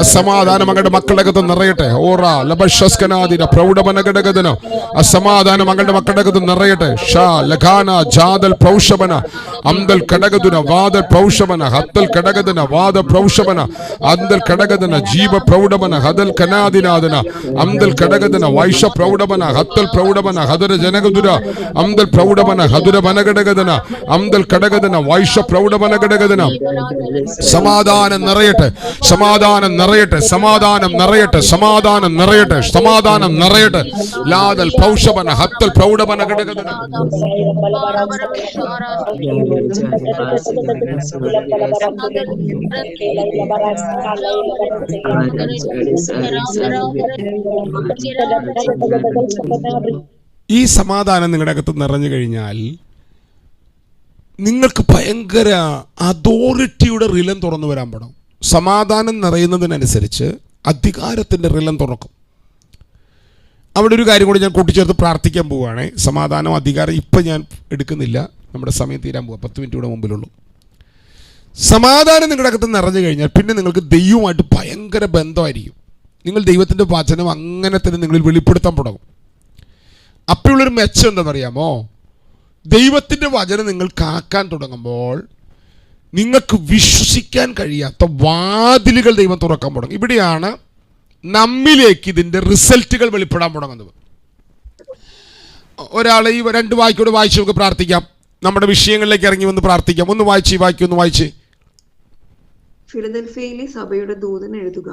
അസമാധാനം അങ്ങയുടെ മക്കളുടെ അകത്ത് നിറയട്ടെ. ഓറ ലബഷസ്കനാദിന പ്രൗഢവനഘടകദന. അസമാധാനം അങ്ങയുടെ മക്കളുടെ അകത്ത് നിറയട്ടെ. ഷാ ലഖാന ജാദൽ പ്രൗഷവന അംദൽ കടകദുന വാദൽ പ്രൗഷവന ഹത്തൽ കടകദന വാദ പ്രൗഷവന അന്തൽ കടകദന ജീവ പ്രൗഢവന ഹദൽ കനാദിനാദന അംദൽ കടകദന വൈഷ പ്രൗഢവന ഹത്തൽ പ്രൗഢവന ഹദര ജനകദുര അംദൽ പ്രൗഢവന ഹദുര വനഘടകദന അംദൽ കടകദന വൈഷ പ്രൗഢവനഘടകദന. സമാധാനം നിറയട്ടെ. ലാദൽ പ്രൗഷവന ഹത്തൽ പ്രൗഢവനഘടകദന. ഈ സമാധാനം നിങ്ങളുടെ അകത്ത് നിറഞ്ഞു കഴിഞ്ഞാൽ നിങ്ങൾക്ക് ഭയങ്കര അതോറിറ്റിയുടെ റിലം തുറന്നു വരാൻ പറ്റും. സമാധാനം നിറയുന്നതിനനുസരിച്ച് അധികാരത്തിൻ്റെ റിലം തുറക്കും. അവിടെ ഒരു കാര്യം കൂടി ഞാൻ കൂട്ടിച്ചേർത്ത് പ്രാർത്ഥിക്കാൻ പോവുകയാണ്. സമാധാനം, അധികാരം ഇപ്പം ഞാൻ എടുക്കുന്നില്ല, നമ്മുടെ സമയം തീരാൻ പോവാം, 10 മിനിറ്റ് കൂടെ മുമ്പിലുള്ളൂ. സമാധാനം നിങ്ങളുടെ അകത്ത് നിറഞ്ഞു കഴിഞ്ഞാൽ പിന്നെ നിങ്ങൾക്ക് ദൈവമായിട്ട് ഭയങ്കര ബന്ധമായിരിക്കും. നിങ്ങൾ ദൈവത്തിൻ്റെ വചനം അങ്ങനെ തന്നെ നിങ്ങളിൽ വെളിപ്പെടുത്താൻ തുടങ്ങും. അപ്പോഴുള്ളൊരു മെച്ചം എന്താണെന്നറിയാമോ? ദൈവത്തിൻ്റെ വചനം നിങ്ങൾ കാക്കാൻ തുടങ്ങുമ്പോൾ നിങ്ങൾക്ക് വിശ്വസിക്കാൻ കഴിയാത്ത വാതിലുകൾ ദൈവം തുറക്കാൻ തുടങ്ങും. ഇവിടെയാണ് നമ്മിലേക്ക് ഇതിൻ്റെ റിസൾട്ടുകൾ വെളിപ്പെടാൻ തുടങ്ങുന്നത്. ഒരാൾ ഈ 2 വാക്യോട് വായിച്ച് നമുക്ക് പ്രാർത്ഥിക്കാം. നമ്മുടെ വിഷയങ്ങളിലേക്ക് ഇറങ്ങി വന്ന് പ്രാർത്ഥിക്കാം. ഒന്ന് വായിച്ച്. ഫിലദൽഫിയയിലെ സഭയുടെ ദൂതൻ എഴുതുക.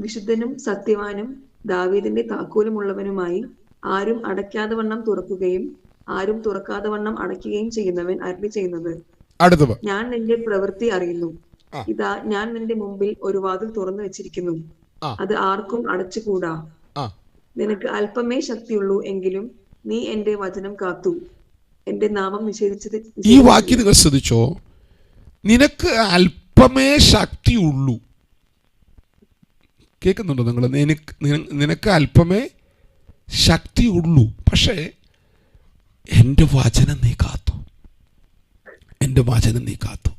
വിശുദ്ധനും സത്യവാനും ദാവീദിന്റെ താക്കോലുമുള്ളവനുമായി, ആരും അടയ്ക്കാതെ വണ്ണം തുറക്കുകയും ആരും തുറക്കാതെ വണ്ണം അടയ്ക്കുകയും ചെയ്യുന്നവൻ അരുളി ചെയ്യുന്നത്, അടുത്തത്. ഞാൻ നിന്റെ പ്രവൃത്തി അറിയുന്നു. ഇതാ ഞാൻ നിന്റെ മുമ്പിൽ ഒരു വാതിൽ തുറന്നു വെച്ചിരിക്കുന്നു, അത് ആർക്കും അടച്ചുകൂടാ. നിനക്ക് അല്പമേ ശക്തിയുള്ളൂ, എങ്കിലും നീ എന്റെ വചനം കാത്തു എന്റെ നാമം നിഷേധിച്ചത്. ഈ വാക്യം നിങ്ങൾ ശ്രദ്ധിച്ചോ? നിനക്ക് അല്പമേ ശക്തിയുള്ളൂ. കേൾക്കുന്നുണ്ടോ നിങ്ങൾ? നിനക്ക് അല്പമേ ശക്തിയുള്ളൂ, പക്ഷേ എൻ്റെ വചനം നീ കാത്തു. എൻ്റെ വചനം നീ കാത്തു.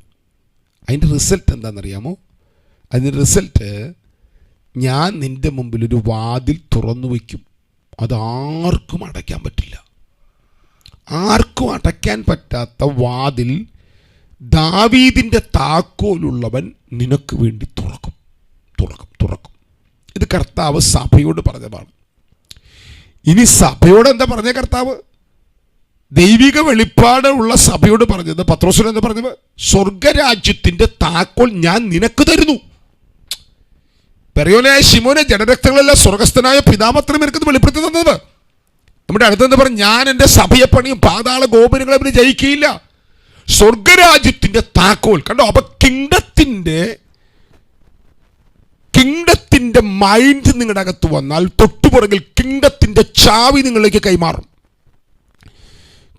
അതിൻ്റെ റിസൾട്ട് എന്താണെന്നറിയാമോ? അതിൻ്റെ റിസൾട്ട്, ഞാൻ നിൻ്റെ മുമ്പിൽ ഒരു വാതിൽ തുറന്നു വയ്ക്കും, അത് ആർക്കും അടയ്ക്കാൻ പറ്റില്ല. ആർക്കും അടയ്ക്കാൻ പറ്റാത്ത വാതിൽ ദാവീദിൻ്റെ താക്കോലുള്ളവൻ നിനക്ക് വേണ്ടി തുറക്കും. ഇത് കർത്താവ് സഭയോട് പറഞ്ഞതാണ്. ഇനി സഭയോട് എന്താ പറഞ്ഞ കർത്താവ്? ദൈവിക വെളിപ്പാട് ഉള്ള സഭയോട് പറഞ്ഞത്, പത്രോസിനോട് എന്താ പറഞ്ഞത്? സ്വർഗരാജ്യത്തിൻ്റെ താക്കോൽ ഞാൻ നിനക്ക് തരുന്നു. പെറിയോനായ ശിമോനെ, ജഡരക്തങ്ങളെല്ലാം സ്വർഗസ്ഥനായ പിതാമത്രയും എനിക്ക് വെളിപ്പെടുത്തി തന്നത്. നമ്മുടെ അടുത്തെന്ന് പറഞ്ഞു, ഞാൻ എൻ്റെ സഭയെ പണിയും, പാതാള ഗോപുരങ്ങളെ അവന് ജയിക്കുകയില്ല. സ്വർഗരാജ്യത്തിൻ്റെ താക്കോൽ കണ്ടോ? അപ്പൊ കിങ്ഡത്തിന്റെ മൈൻഡ് നിങ്ങളുടെ അകത്ത് വന്നാൽ തൊട്ടുപുറകിൽ കിങ്ഡത്തിന്റെ ചാവി നിങ്ങളിലേക്ക് കൈമാറും.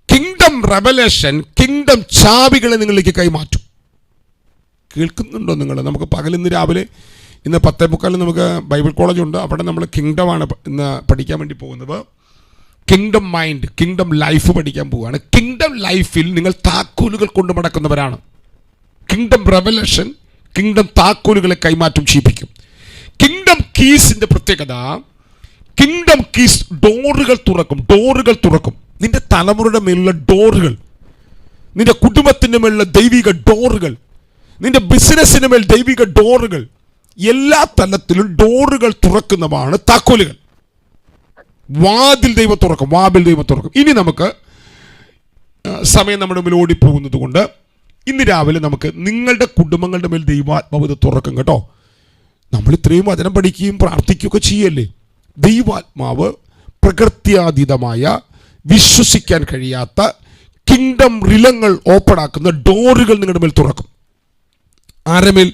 കിങ്ഡം റെവലേഷൻ, കിങ്ഡം ചാവികളെ നിങ്ങളിലേക്ക് കൈമാറ്റും. കേൾക്കുന്നുണ്ടോ നിങ്ങൾ? നമുക്ക് ഇന്ന് രാവിലെ, ഇന്ന് 10:45 നമുക്ക് ബൈബിൾ കോളേജ് ഉണ്ട്. അവിടെ നമ്മൾ കിങ്ഡമാണ് ഇന്ന് പഠിക്കാൻ വേണ്ടി പോകുന്നത്. കിങ്ഡം മൈൻഡ്, കിങ്ഡം ലൈഫ് പഠിക്കാൻ പോവുകയാണ്. കിങ്ഡം ലൈഫിൽ നിങ്ങൾ താക്കോലുകൾ കൊണ്ട് മടക്കുന്നവരാണ്. കിങ്ഡം റെവലേഷൻ, കിങ്ഡം താക്കോലുകളെ കൈമാറ്റം ചെയ്യിപ്പിക്കും. കിങ്ഡം കീസിന്റെ പ്രത്യേകത, കിങ്ഡം കീസ് ഡോറുകൾ തുറക്കും. നിന്റെ തലമുറയുടെ മേലുള്ള ഡോറുകൾ, നിന്റെ കുടുംബത്തിന്റെ മേലുള്ള ദൈവിക ഡോറുകൾ, നിന്റെ ബിസിനസ്സിന് മേൽ ദൈവിക ഡോറുകൾ, എല്ലാ തലത്തിലും ഡോറുകൾ തുറക്കുന്നതാണ് താക്കോലുകൾ. വാതിൽ ദൈവം തുറക്കും. ഇനി നമുക്ക് സമയം നമ്മുടെ മുമ്പിൽ ഓടിപ്പോകുന്നത് കൊണ്ട് ഇന്ന് രാവിലെ നമുക്ക് നിങ്ങളുടെ കുടുംബങ്ങളുടെ മേൽ ദൈവാത്മാവ് തുറക്കും കേട്ടോ. നമ്മൾ ഇത്രയും വചനം പഠിക്കുകയും പ്രാർത്ഥിക്കുകയൊക്കെ ചെയ്യല്ലേ. ദൈവാത്മാവ് പ്രകൃത്യാതീതമായ, വിശ്വസിക്കാൻ കഴിയാത്ത കിങ്ഡം റിലങ്ങൾ ഓപ്പൺ ആക്കുന്ന ഡോറുകൾ നിങ്ങളുടെ മേൽ തുറക്കും. ആരുടെ മേൽ?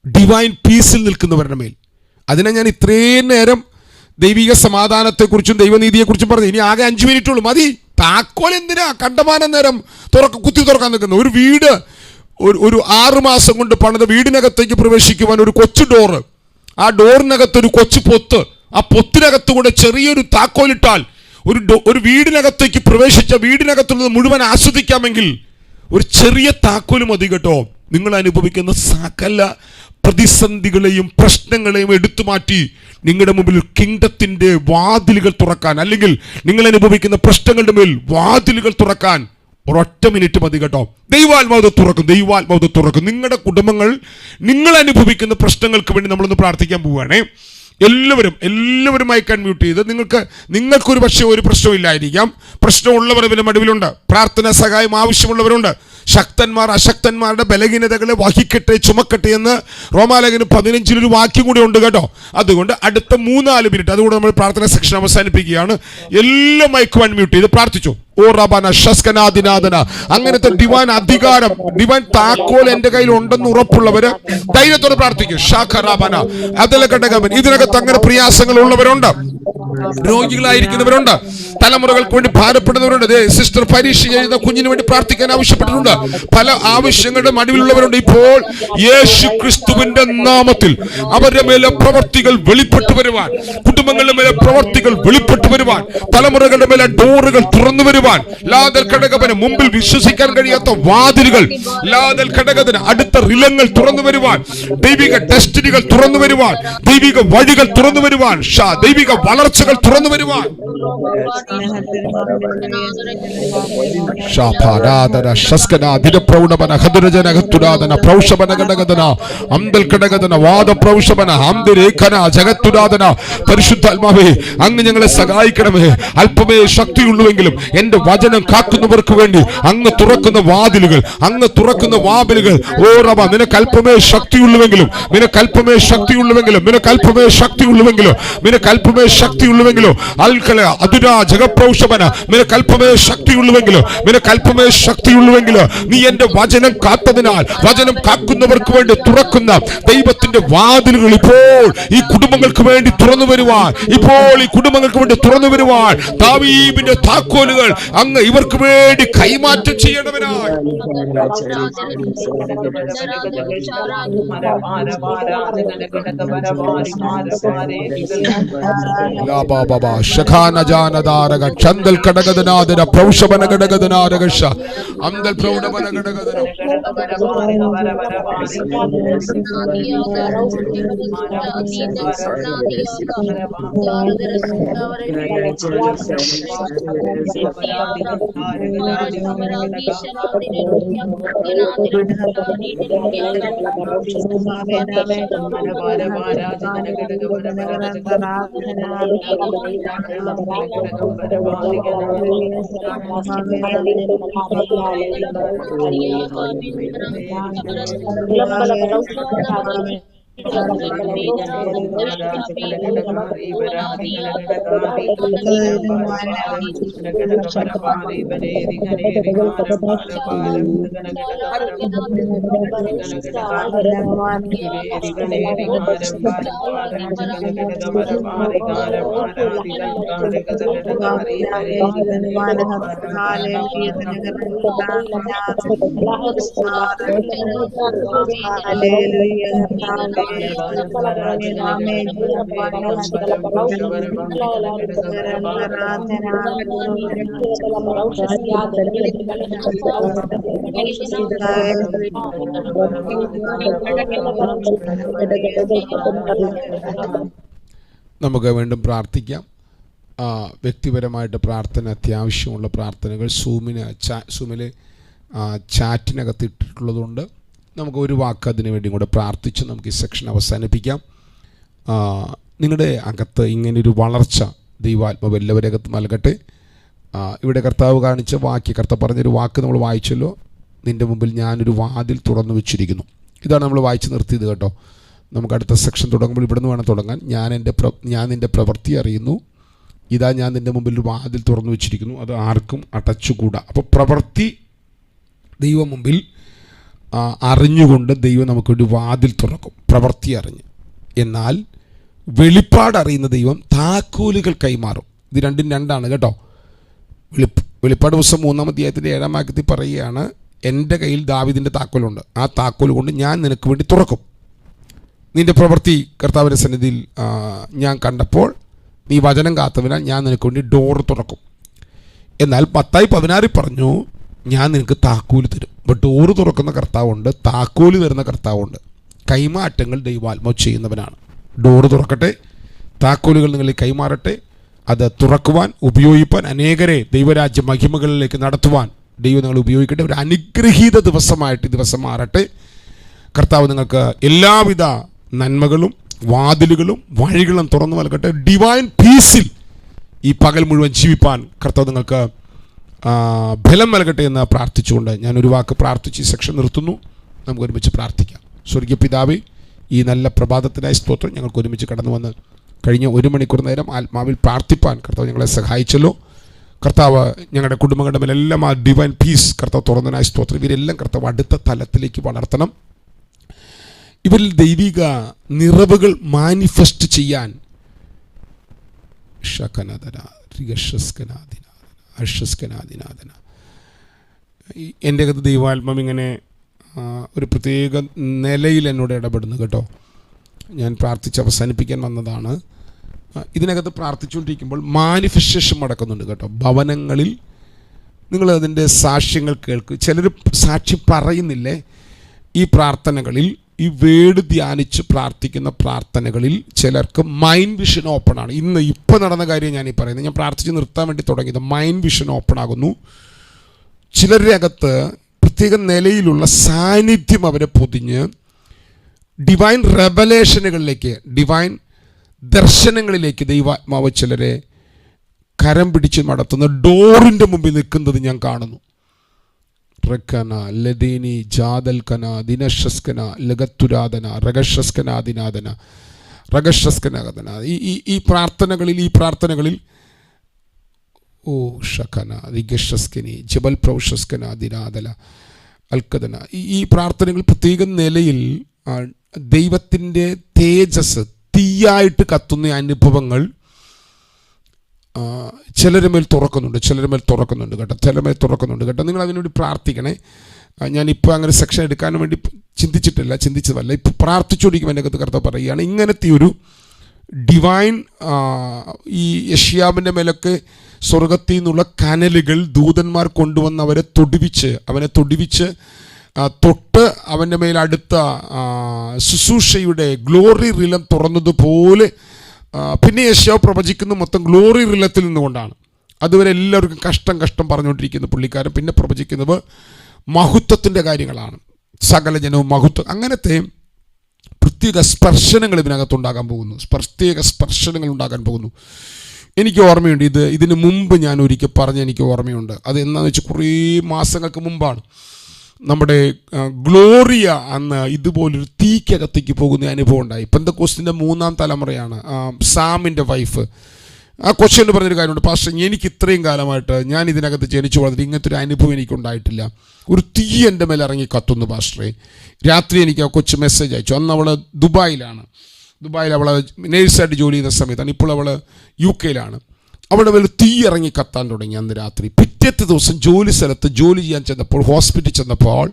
ഡിവൈൻ പീസിൽ നിൽക്കുന്നവരുടെ മേൽ. അതിനെ ഞാൻ ഇത്രയും നേരം ദൈവിക സമാധാനത്തെക്കുറിച്ചും ദൈവനീതിയെക്കുറിച്ചും പറഞ്ഞു. ഇനി ആകെ 5 മിനിറ്റുള്ളൂ, മതി. താക്കോൽ എന്തിനാ കണ്ടമാനം നേരം കുത്തി തുറക്കാൻ നിൽക്കുന്നത്? ഒരു വീട് ഒരു 6 മാസം കൊണ്ട് പണിത വീടിനകത്തേക്ക് പ്രവേശിക്കുവാൻ ഒരു കൊച്ചു ഡോറ്, ആ ഡോറിനകത്ത് ഒരു കൊച്ചു പൊത്ത്, ആ പൊത്തിനകത്ത് കൂടെ ചെറിയൊരു താക്കോലിട്ടാൽ ഒരു വീടിനകത്തേക്ക് പ്രവേശിച്ച വീടിനകത്തുള്ളത് മുഴുവൻ ആസ്വദിക്കാമെങ്കിൽ ഒരു ചെറിയ താക്കോല് മതി കേട്ടോ. നിങ്ങൾ അനുഭവിക്കുന്ന സകല പ്രതിസന്ധികളെയും പ്രശ്നങ്ങളെയും എടുത്തു മാറ്റി നിങ്ങളുടെ മുമ്പിൽ കിങ്ഡത്തിന്റെ വാതിലുകൾ തുറക്കാൻ, അല്ലെങ്കിൽ നിങ്ങൾ അനുഭവിക്കുന്ന പ്രശ്നങ്ങളുടെ മേൽ വാതിലുകൾ തുറക്കാൻ ഒരൊറ്റ മിനിറ്റ് മതി കേട്ടോ. ദൈവാത്മാവ് തുറക്കും. നിങ്ങളുടെ കുടുംബങ്ങൾ, നിങ്ങൾ അനുഭവിക്കുന്ന പ്രശ്നങ്ങൾക്ക് വേണ്ടി നമ്മളൊന്ന് പ്രാർത്ഥിക്കാൻ പോവുകയാണേ. എല്ലാവരുമായി കൺമ്യൂട്ട് ചെയ്ത്, നിങ്ങൾക്കൊരു പക്ഷേ ഒരു പ്രശ്നമില്ലായിരിക്കാം. പ്രശ്നമുള്ളവർ ഇതിന്റെ മടുവിലുണ്ട്. പ്രാർത്ഥന സഹായം ആവശ്യമുള്ളവരുണ്ട്. ശക്തന്മാർ അശക്തന്മാരുടെ ബലഹീനതകളെ വഹിക്കട്ടെ, ചുമക്കട്ടെ എന്ന് റോമാലേഖനം 15 ഒരു വാക്യം കൂടി ഉണ്ട് കേട്ടോ. അതുകൊണ്ട് അടുത്ത 3-4 മിനിറ്റ് അതുകൊണ്ട് നമ്മൾ പ്രാർത്ഥന സെക്ഷൻ അവസാനിപ്പിക്കുകയാണ്. എല്ലാം മൈക്ക് അൺമ്യൂട്ട് ചെയ്ത് പ്രാർത്ഥിച്ചു. ഓ റബന ഷസ്കനാദിനാദന, അങ്ങനത്തെ ഡിവൈൻ അധികാരം, ഡിവൈൻ താക്കോൽ എന്റെ കയ്യിൽ ഉണ്ടെന്ന് ഉറപ്പുള്ളവര് ധൈര്യത്തോടെ പ്രാർത്ഥിക്കും. ഷാഖറാബന അതിലെ ഘടകമൻ. ഇതിനകത്ത് അങ്ങനെ പ്രയാസങ്ങൾ ഉള്ളവരുണ്ട്, രോഗികളായിരിക്കുന്നവരുണ്ട്, തലമുറകൾക്ക് വേണ്ടി ഭാരപ്പെടുന്നവരുണ്ട്. സിസ്റ്റർ പരീക്ഷ ചെയ്യുന്ന കുഞ്ഞിന് വേണ്ടി പ്രാർത്ഥിക്കാൻ ആവശ്യപ്പെട്ടിട്ടുണ്ട്. പല ആവശ്യങ്ങളുടെ മടിവിലുള്ളവരുണ്ട്. ഇപ്പോൾ യേശു ക്രിസ്തുവിന്റെ നാമത്തിൽ അവരുടെ മേലെ പ്രവർത്തികൾ വെളിപ്പെട്ടു വരുവാൻ, കുടുംബങ്ങളുടെ മേലെ പ്രവർത്തികൾ വെളിപ്പെട്ടു വരുവാൻ, തലമുറകളുടെ മേലെ ഡോറുകൾ തുറന്നു വരുവാൻ, ലാദൽ ഘടകത്തിന് മുമ്പിൽ വിശ്വസിക്കാൻ കഴിയാത്ത വാതിലുകൾ, ലാദൽ ഘടകത്തിന് അടുത്ത റിലങ്ങൾ തുറന്നു വരുവാൻ, ദൈവിക ഡെസ്റ്റിനികൾ തുറന്നു വരുവാൻ, ദൈവിക വഴികൾ തുറന്നു വരുവാൻ, ദൈവിക വളർച്ചകൾ തുറന്നു വരുവാൻ. പരിശുദ്ധാത്മാവേ, അങ്ങ് ഞങ്ങളെ സഹായിക്കണമേ. അല്പമേ ശക്തിയുള്ളൂവെങ്കിലും എന്റെ വചനം കാക്കുന്നവർക്ക് വേണ്ടി അങ്ങ് തുറക്കുന്ന വാതിലുകൾ, ഓ റബ, നിനക്ക് അല്പമേ ശക്തിയുള്ളൂവെങ്കിലും ശക്തിയുള്ളുവെങ്കിലോ അൽക്കല അതുരാ ജഗപ്രൗഷമന നിനക്കൽപ്പമേ ശക്തിയുള്ളുവെങ്കിലോ നിനക്കൽപ്പമേ ശക്തിയുള്ളുവെങ്കിലോ നീ എന്റെ വചനം കാത്തതിനാൽ വചനം കാക്കുന്നവർക്ക് വേണ്ടി തുറക്കുന്ന ദൈവത്തിന്റെ വാതിലുകൾ ഇപ്പോൾ ഈ കുടുംബങ്ങൾക്ക് വേണ്ടി തുറന്നു വരുവാൻ, ഇപ്പോൾ ഈ കുടുംബങ്ങൾക്ക് വേണ്ടി തുറന്നു വരുവാൻ ദാവീദിന്റെ താക്കോലുകൾ അങ്ങ് ഇവർക്ക് വേണ്ടി കൈമാറ്റം ചെയ്യണവനായി. ചന്ദൽ കടകദനാദന പ്രൗഷവന ഘടകദനാരകഷ അന്തൽ പ്രൗഢവന ഘടകദന നമുക്ക് വീണ്ടും പ്രാർത്ഥിക്കാം. വ്യക്തിപരമായിട്ട് പ്രാർത്ഥന, അത്യാവശ്യമുള്ള പ്രാർത്ഥനകൾ സൂമിൽ ചാറ്റിനകത്ത് ഇട്ടിട്ടുള്ളതുകൊണ്ട് നമുക്ക് ഒരു വാക്ക് അതിനു വേണ്ടി കൂടെ പ്രാർത്ഥിച്ച് നമുക്ക് ഈ സെക്ഷൻ അവസാനിപ്പിക്കാം. നിങ്ങളുടെ അകത്ത് ഇങ്ങനൊരു വളർച്ച ദൈവാത്മാവ് എല്ലാവരകത്ത് നൽകട്ടെ. ഇവിടെ കർത്താവ് കാണിച്ച വാക്യം, കർത്താവ് പറഞ്ഞൊരു വാക്ക് നമ്മൾ വായിച്ചല്ലോ, നിൻ്റെ മുമ്പിൽ ഞാനൊരു വാതിൽ തുറന്നു വെച്ചിരിക്കുന്നു. ഇതാണ് നമ്മൾ വായിച്ച് നിർത്തിയത് കേട്ടോ. നമുക്ക് അടുത്ത സെക്ഷൻ തുടങ്ങുമ്പോൾ ഇവിടെ നിന്ന് വേണം തുടങ്ങാൻ. ഞാൻ നിൻ്റെ പ്രവൃത്തി അറിയുന്നു, ഇതാ ഞാൻ നിൻ്റെ മുമ്പിൽ ഒരു വാതിൽ തുറന്നു വെച്ചിരിക്കുന്നു, അത് ആർക്കും അടച്ചുകൂടാ. അപ്പോൾ പ്രവൃത്തി ദൈവം മുമ്പിൽ അറിഞ്ഞുകൊണ്ട് ദൈവം നമുക്കൊരു വാതിൽ തുറക്കും, പ്രവൃത്തി അറിഞ്ഞ്. എന്നാൽ വെളിപ്പാട് അറിയുന്ന ദൈവം താക്കോലുകൾ കൈമാറും. ഇത് രണ്ടും രണ്ടാണ് കേട്ടോ. വെളിപ്പാട് പുസ്തകം 3-ാം അധ്യായത്തിൻ്റെ 7-ാം വാക്യത്തിൽ പറയുകയാണ്, എൻ്റെ കയ്യിൽ ദാവീദിൻ്റെ താക്കോലുണ്ട്, ആ താക്കോൽ കൊണ്ട് ഞാൻ നിനക്ക് വേണ്ടി തുറക്കും. നിൻ്റെ പ്രവൃത്തി കർത്താവിൻ്റെ സന്നിധിയിൽ ഞാൻ കണ്ടപ്പോൾ നീ വചനം കാത്തതിനാൽ ഞാൻ നിനക്ക് വേണ്ടി ഡോറ് തുറക്കും. എന്നാൽ 10:16 പറഞ്ഞു, ഞാൻ നിനക്ക് താക്കോല് തരും. അപ്പോൾ ഡോറ് തുറക്കുന്ന കർത്താവുണ്ട്, താക്കോല് തരുന്ന കർത്താവുണ്ട്. കൈമാറ്റങ്ങൾ ദൈവാത്മാവ് ചെയ്യുന്നവനാണ്. ഡോറ് തുറക്കട്ടെ, താക്കോലുകൾ നിങ്ങളിൽ കൈമാറട്ടെ. അത് തുറക്കുവാൻ, ഉപയോഗിപ്പാൻ, അനേകരെ ദൈവരാജ്യ മഹിമകളിലേക്ക് നടത്തുവാൻ ദൈവം നിങ്ങൾ ഉപയോഗിക്കട്ടെ. ഒരു അനുഗ്രഹീത ദിവസമായിട്ട് ഈ ദിവസം മാറട്ടെ. കർത്താവ് നിങ്ങൾക്ക് എല്ലാവിധ നന്മകളും വാതിലുകളും വഴികളും തുറന്നു നൽകട്ടെ. ഡിവൈൻ പീസിൽ ഈ പകൽ മുഴുവൻ ജീവിപ്പാൻ കർത്താവ് നിങ്ങൾക്ക് ബലം നൽകട്ടെ എന്ന് പ്രാർത്ഥിച്ചുകൊണ്ട് ഞാനൊരു വാക്ക് പ്രാർത്ഥിച്ച് ഈ സെക്ഷൻ നിർത്തുന്നു. നമുക്ക് ഒരുമിച്ച് പ്രാർത്ഥിക്കാം. സ്വർഗീയ പിതാവേ, ഈ നല്ല പ്രഭാതത്തിനായി സ്തോത്രം. ഞങ്ങൾക്ക് ഒരുമിച്ച് കടന്നു വന്ന് കഴിഞ്ഞ 1 മണിക്കൂർ നേരം ആത്മാവിൽ പ്രാർത്ഥിപ്പാൻ കർത്താവ് ഞങ്ങളെ സഹായിച്ചല്ലോ. കർത്താവ് ഞങ്ങളുടെ കുടുംബങ്ങളുടെ മേലെല്ലാം ആ ഡിവൈൻ പീസ് കർത്താവ് തുറന്നതിനായി സ്തോത്രം. ഇവരെല്ലാം കർത്താവ് അടുത്ത തലത്തിലേക്ക് വളർത്തണം. ഇവരിൽ ദൈവിക നിറവുകൾ മാനിഫെസ്റ്റ് ചെയ്യാൻ എൻ്റെ അകത്ത് ദൈവാത്മാവ് ഇങ്ങനെ ഒരു പ്രത്യേക നിലയിൽ എന്നോട് ഇടപെടുന്നു കേട്ടോ. ഞാൻ പ്രാർത്ഥിച്ച് അവസാനിപ്പിക്കാൻ വന്നതാണ്. ഇതിനകത്ത് പ്രാർത്ഥിച്ചുകൊണ്ടിരിക്കുമ്പോൾ മാനിഫെസ്റ്റേഷൻ നടക്കുന്നുണ്ട് കേട്ടോ. ഭവനങ്ങളിൽ നിങ്ങൾ അതിൻ്റെ സാക്ഷ്യങ്ങൾ കേൾക്കും. ചിലർ സാക്ഷ്യം പറയുന്നില്ലേ. ഈ പ്രാർത്ഥനകളിൽ, ഈ വേട് ധ്യാനിച്ച് പ്രാർത്ഥിക്കുന്ന പ്രാർത്ഥനകളിൽ ചിലർക്ക് മൈൻഡ് വിഷൻ ഓപ്പൺ ആണ്. ഇപ്പോൾ നടന്ന കാര്യം ഞാൻ ഈ പറയുന്നത്, ഞാൻ പ്രാർത്ഥിച്ച് നിർത്താൻ വേണ്ടി തുടങ്ങിയത്. മൈൻഡ് വിഷൻ ഓപ്പൺ ആകുന്നു. ചിലരുടെ അകത്ത് പ്രത്യേക നിലയിലുള്ള സാന്നിധ്യം അവരെ പൊതിഞ്ഞ് ഡിവൈൻ റെവലേഷനുകളിലേക്ക്, ഡിവൈൻ ദർശനങ്ങളിലേക്ക് ദൈവാത്മാവ് ചിലരെ കരം പിടിച്ച് നടത്തുന്ന ഡോറിൻ്റെ മുമ്പിൽ നിൽക്കുന്നത് ഞാൻ കാണുന്നു. റക്കന ലദേനി ജാദൽക്കന ദിനശസ്കന ലഗത്തുരാധന രഗശസ്കനാദിനാദന റഗഷസ്കനാകതന. ഈ പ്രാർത്ഥനകളിൽ ഓ ഷഖന റിഗഷസ്കനി ജബൽ പ്രൗഷസ്കന ദിനാദല അൽക്കതന. ഈ പ്രാർത്ഥനകൾ പ്രത്യേക നിലയിൽ ദൈവത്തിൻ്റെ തേജസ് തീയായിട്ട് കത്തുന്ന അനുഭവങ്ങൾ ചിലരുടെ മേൽ തുറക്കുന്നുണ്ട് കേട്ടോ. നിങ്ങൾ അതിനുവേണ്ടി പ്രാർത്ഥിക്കണേ. ഞാനിപ്പോൾ അങ്ങനെ സെക്ഷൻ എടുക്കാൻ വേണ്ടി ചിന്തിച്ചതല്ല. ഇപ്പോൾ പ്രാർത്ഥിച്ചുകൊണ്ടിരിക്കുമ്പോൾ എൻ്റെ അകത്ത് കർത്താവ് പറയുകയാണ്, ഇങ്ങനത്തെ ഒരു ഡിവൈൻ ഈ യശ്യാവിൻ്റെ മേലൊക്കെ സ്വർഗത്തിൽ നിന്നുള്ള കനലുകൾ ദൂതന്മാർ കൊണ്ടുവന്ന് അവനെ തൊടുവിച്ച് തൊട്ട് അവൻ്റെ മേൽ അടുത്ത ശുശ്രൂഷയുടെ ഗ്ലോറി റിലം തുറന്നതുപോലെ പിന്നെ യശ്യാവ് പ്രവചിക്കുന്ന മൊത്തം ഗ്ലോറി റിലത്തിൽ നിന്നുകൊണ്ടാണ്. അതുവരെ എല്ലാവർക്കും കഷ്ടം പറഞ്ഞുകൊണ്ടിരിക്കുന്ന പുള്ളിക്കാരൻ പിന്നെ പ്രവചിക്കുന്നത് മഹത്വത്തിൻ്റെ കാര്യങ്ങളാണ്. സകല ജനവും മഹത്വം. അങ്ങനത്തെ പ്രത്യേക സ്പർശനങ്ങൾ ഇതിനകത്തുണ്ടാകാൻ പോകുന്നു. എനിക്ക് ഓർമ്മയുണ്ട്, ഇതിന് മുമ്പ് ഞാൻ ഒരിക്കൽ പറഞ്ഞ് എനിക്ക് ഓർമ്മയുണ്ട്. അത് എന്താണെന്ന് വെച്ചാൽ കുറേ മാസങ്ങൾക്ക് മുമ്പാണ്. നമ്മുടെ ഗ്ലോറിയ അന്ന് ഇതുപോലൊരു തീക്കകത്തേക്ക് പോകുന്ന അനുഭവം ഉണ്ടായി. പെന്തക്കോസ്തിൻ്റെ 3-ാം തലമുറയാണ് സാമിൻ്റെ വൈഫ്. ആ കൊച്ചിന് പറഞ്ഞൊരു കാര്യമുണ്ട്, പാസ്റ്റർ എനിക്ക് ഇത്രയും കാലമായിട്ട് ഞാൻ ഇതിനകത്ത് ജനിച്ചു വളർന്നിട്ട് ഇങ്ങനത്തെ ഒരു അനുഭവം എനിക്കുണ്ടായിട്ടില്ല. ഒരു തീ എൻ്റെ മേലെ ഇറങ്ങി കത്തുന്നു പാസ്റ്ററെ. രാത്രി എനിക്ക് ആ കൊച്ചു മെസ്സേജ് അയച്ചു. അന്ന് അവൾ ദുബായിൽ അവൾ നേഴ്സായിട്ട് ജോലി ചെയ്യുന്ന സമയത്താണ്. ഇപ്പോൾ അവൾ UK അവളുടെ മേലെ തീ ഇറങ്ങി കത്താൻ തുടങ്ങി അന്ന് രാത്രി. പിറ്റേത്തെ ദിവസം ജോലി സ്ഥലത്ത് ജോലി ചെയ്യാൻ ചെന്നപ്പോൾ, ഹോസ്പിറ്റലിൽ ചെന്നപ്പോൾ,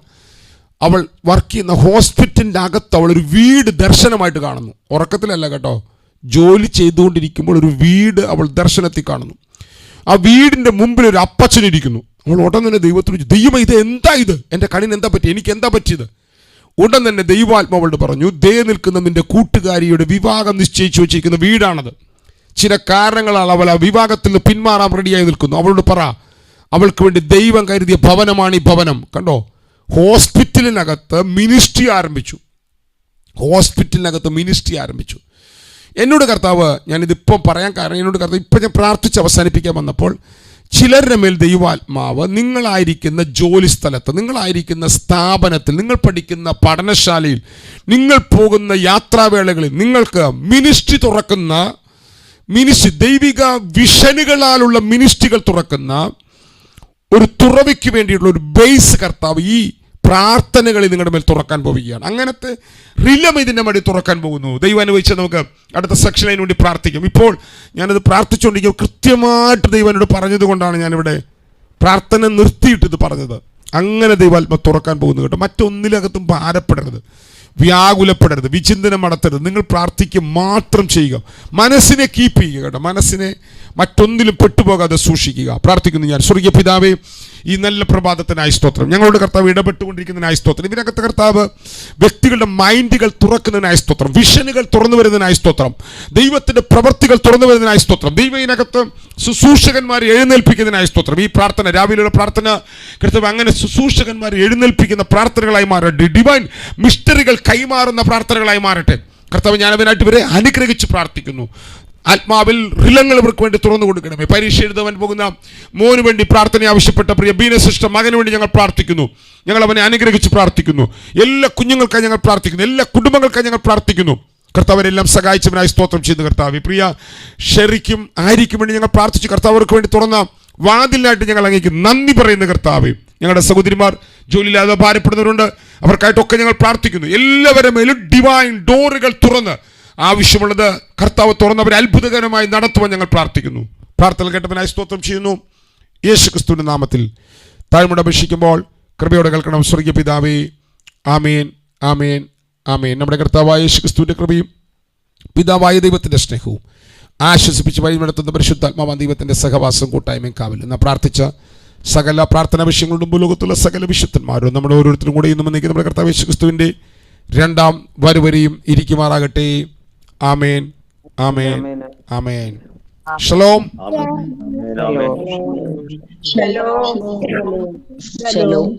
അവൾ വർക്ക് ചെയ്യുന്ന ഹോസ്പിറ്റലിൻ്റെ അകത്ത് അവളൊരു വീട് ദർശനമായിട്ട് കാണുന്നു. ഉറക്കത്തിലല്ല കേട്ടോ, ജോലി ചെയ്തുകൊണ്ടിരിക്കുമ്പോൾ ഒരു വീട് അവൾ ദർശനത്തിൽ കാണുന്നു. ആ വീടിൻ്റെ മുമ്പിൽ ഒരു അപ്പച്ചനിരിക്കുന്നു. അവൾ ഉടൻ തന്നെ ദൈവത്തോട്, ദൈവം ഇത് എന്താ, ഇത് എൻ്റെ കണ്ണിന് എന്താ പറ്റി, എനിക്ക് എന്താ പറ്റിയത്? ഉടൻ തന്നെ ദൈവാത്മാവോട് പറഞ്ഞു, ദേ നിൽക്കുന്ന നിന്റെ കൂട്ടുകാരിയുടെ വിവാഹം നിശ്ചയിച്ചു വെച്ചിരിക്കുന്ന വീടാണത്. ചില കാരണങ്ങളാൽ അവൾ ആ വിവാഹത്തിൽ നിന്ന് പിന്മാറാൻ റെഡിയായി നിൽക്കുന്നു. അവളോട് പറ, അവൾക്ക് വേണ്ടി ദൈവം കരുതിയ ഭവനമാണ് ഈ ഭവനം. കണ്ടോ, ഹോസ്പിറ്റലിനകത്ത് മിനിസ്ട്രി ആരംഭിച്ചു. എന്നോട് കർത്താവ്, ഞാനിതിപ്പം പറയാൻ കാരണം, എന്നോട് കർത്താവ് ഇപ്പം ഞാൻ പ്രാർത്ഥിച്ച് അവസാനിപ്പിക്കാൻ വന്നപ്പോൾ, ചിലരുടെ മേൽ ദൈവാത്മാവ് നിങ്ങളായിരിക്കുന്ന ജോലി സ്ഥലത്ത്, നിങ്ങളായിരിക്കുന്ന സ്ഥാപനത്തിൽ, നിങ്ങൾ പഠിക്കുന്ന പഠനശാലയിൽ, നിങ്ങൾ പോകുന്ന യാത്രാവേളകളിൽ നിങ്ങൾക്ക് മിനിസ്ട്രി തുറക്കുന്ന ദൈവിക വിഷനുകളാലുള്ള മിനിസ്ട്രികൾ തുറക്കുന്ന ഒരു തുറവിക്ക് വേണ്ടിയിട്ടുള്ള ഒരു ബേസ് കർത്താവ് ഈ പ്രാർത്ഥനകളിൽ നിങ്ങളുടെ മേൽ തുറക്കാൻ പോവുകയാണ്. അങ്ങനത്തെ റിലം ഇതിൻ്റെ മടി തുറക്കാൻ പോകുന്നു. ദൈവം അനുവദിച്ചാൽ നമുക്ക് അടുത്ത സെക്ഷനിന് വേണ്ടി പ്രാർത്ഥിക്കും. ഇപ്പോൾ ഞാനത് പ്രാർത്ഥിച്ചുകൊണ്ടിരിക്കും. കൃത്യമായിട്ട് ദൈവനോട് പറഞ്ഞതുകൊണ്ടാണ് ഞാനിവിടെ പ്രാർത്ഥന നിർത്തിയിട്ട് ഇത് പറഞ്ഞത്. അങ്ങനെ ദൈവാത്മ തുറക്കാൻ പോകുന്നു കേട്ടോ. മറ്റൊന്നിലകത്തും ഭാരപ്പെടരുത്, വ്യാകുലപ്പെടരുത്, വിചിന്തനം നടത്തരുത്. നിങ്ങൾ പ്രാർത്ഥിക്കുക മാത്രം ചെയ്യുക. മനസ്സിനെ കീപ്പ് ചെയ്യുക കേട്ടോ. മനസ്സിനെ മറ്റൊന്നിലും പെട്ടുപോകാതെ സൂക്ഷിക്കുക. പ്രാർത്ഥിക്കുന്നു ഞാൻ. സ്വർഗീയ പിതാവേ, ഈ നല്ല പ്രഭാതത്തിനായി സ്തോത്രം. ഞങ്ങളോട് കർത്താവ് ഇടപെട്ടുകൊണ്ടിരിക്കുന്നതിനായി സ്തോത്രം. ഇതിനകത്ത് കർത്താവ് വ്യക്തികളുടെ മൈൻഡുകൾ തുറക്കുന്നതിനായി സ്തോത്രം. വിഷനുകൾ തുറന്നു വരുന്നതിനായി സ്തോത്രം. ദൈവത്തിൻ്റെ പ്രവൃത്തികൾ തുറന്നു വരുന്നതിനായി സ്തോത്രം. ദൈവം ഇതിനകത്ത് ശുശ്രൂഷകന്മാരെ എഴുന്നേൽപ്പിക്കുന്നതിനായി സ്തോത്രം. ഈ പ്രാർത്ഥന, രാവിലെയുള്ള പ്രാർത്ഥന കർത്താവ് അങ്ങനെ ശുശ്രൂഷകന്മാരെ എഴുന്നേൽപ്പിക്കുന്ന പ്രാർത്ഥനകളായി മാറട്ടെ. ഡിവൈൻ മിസ്റ്ററികൾ കൈമാറുന്ന പ്രാർത്ഥനകളായി മാറട്ടെ കർത്താവ്. ഞാൻ അതിനായിട്ട് ഇവരെ അനുഗ്രഹിച്ച് പ്രാർത്ഥിക്കുന്നു. ആത്മാവിൽ റിലങ്ങൾ ഇവർക്ക് വേണ്ടി തുറന്നു കൊടുക്കണമേ. പരീക്ഷ എഴുതുവാൻ പോകുന്ന മോന് വേണ്ടി പ്രാർത്ഥന ആവശ്യപ്പെട്ട പ്രിയ ബീനസിസ്റ്റർ മകന് വേണ്ടി ഞങ്ങൾ പ്രാർത്ഥിക്കുന്നു. ഞങ്ങൾ അവനെ അനുഗ്രഹിച്ച് പ്രാർത്ഥിക്കുന്നു. എല്ലാ കുഞ്ഞുങ്ങൾക്കായി ഞങ്ങൾ പ്രാർത്ഥിക്കുന്നു. എല്ലാ കുടുംബങ്ങൾക്കായി ഞങ്ങൾ പ്രാർത്ഥിക്കുന്നു. കർത്താവരെല്ലാം സഹായിച്ചവനായി സ്തോത്രം ചെയ്തു കർത്താവ്. പ്രിയ ഷെറിക്കും ആരിക്കും വേണ്ടി ഞങ്ങൾ പ്രാർത്ഥിച്ചു. കർത്താവർക്ക് വേണ്ടി തുറന്ന വാതിലിനായിട്ട് ഞങ്ങൾ അങ്ങേക്ക് നന്ദി പറയുന്ന കർത്താവ്. ഞങ്ങളുടെ സഹോദരിമാർ ജോലിയില്ലാതെ ഭാരപ്പെടുന്നവരുണ്ട്, അവർക്കായിട്ടൊക്കെ ഞങ്ങൾ പ്രാർത്ഥിക്കുന്നു. എല്ലാവരുടെ മേലും ഡിവൈൻ ഡോറുകൾ തുറന്ന് ആവശ്യമുള്ളത് കർത്താവ് തുറന്നവരെ അത്ഭുതകരമായി നടത്തുവാൻ ഞങ്ങൾ പ്രാർത്ഥിക്കുന്നു. പ്രാർത്ഥന കേട്ടവനായി സ്തോത്രം ചെയ്യുന്നു. യേശു ക്രിസ്തുവിന്റെ നാമത്തിൽ താഴ്മയോടെ അപേക്ഷിക്കുമ്പോൾ കൃപയോടെ കേൾക്കണം. സ്വർഗീയ പിതാവേ, ആമേൻ, ആമേൻ, ആമേൻ. നമ്മുടെ കർത്താവായ യേശു ക്രിസ്തുവിന്റെ കൃപയും പിതാവായ ദൈവത്തിന്റെ സ്നേഹവും ആശ്വസിപ്പിച്ച് വഴി നടത്തുന്ന പരിശുദ്ധാത്മാവാൻ ദൈവത്തിന്റെ സഹവാസം കൂട്ടായ്മയും കാവലും. നാം പ്രാർത്ഥിച്ച സകല പ്രാർത്ഥനാ വിഷയങ്ങളുടെ ലോകത്തുള്ള സകല വിശുദ്ധന്മാരും നമ്മുടെ ഓരോരുത്തരും കൂടെ ഇന്നും വന്നേക്ക് നമ്മുടെ കർത്താവ് യേശു ക്രിസ്തുവിന്റെ രണ്ടാം വരവരെയും ഇരിക്കുമാറാകട്ടെ. ആമേൻ, ആമേൻ, ആമേൻ. ഷലോം. Shalom.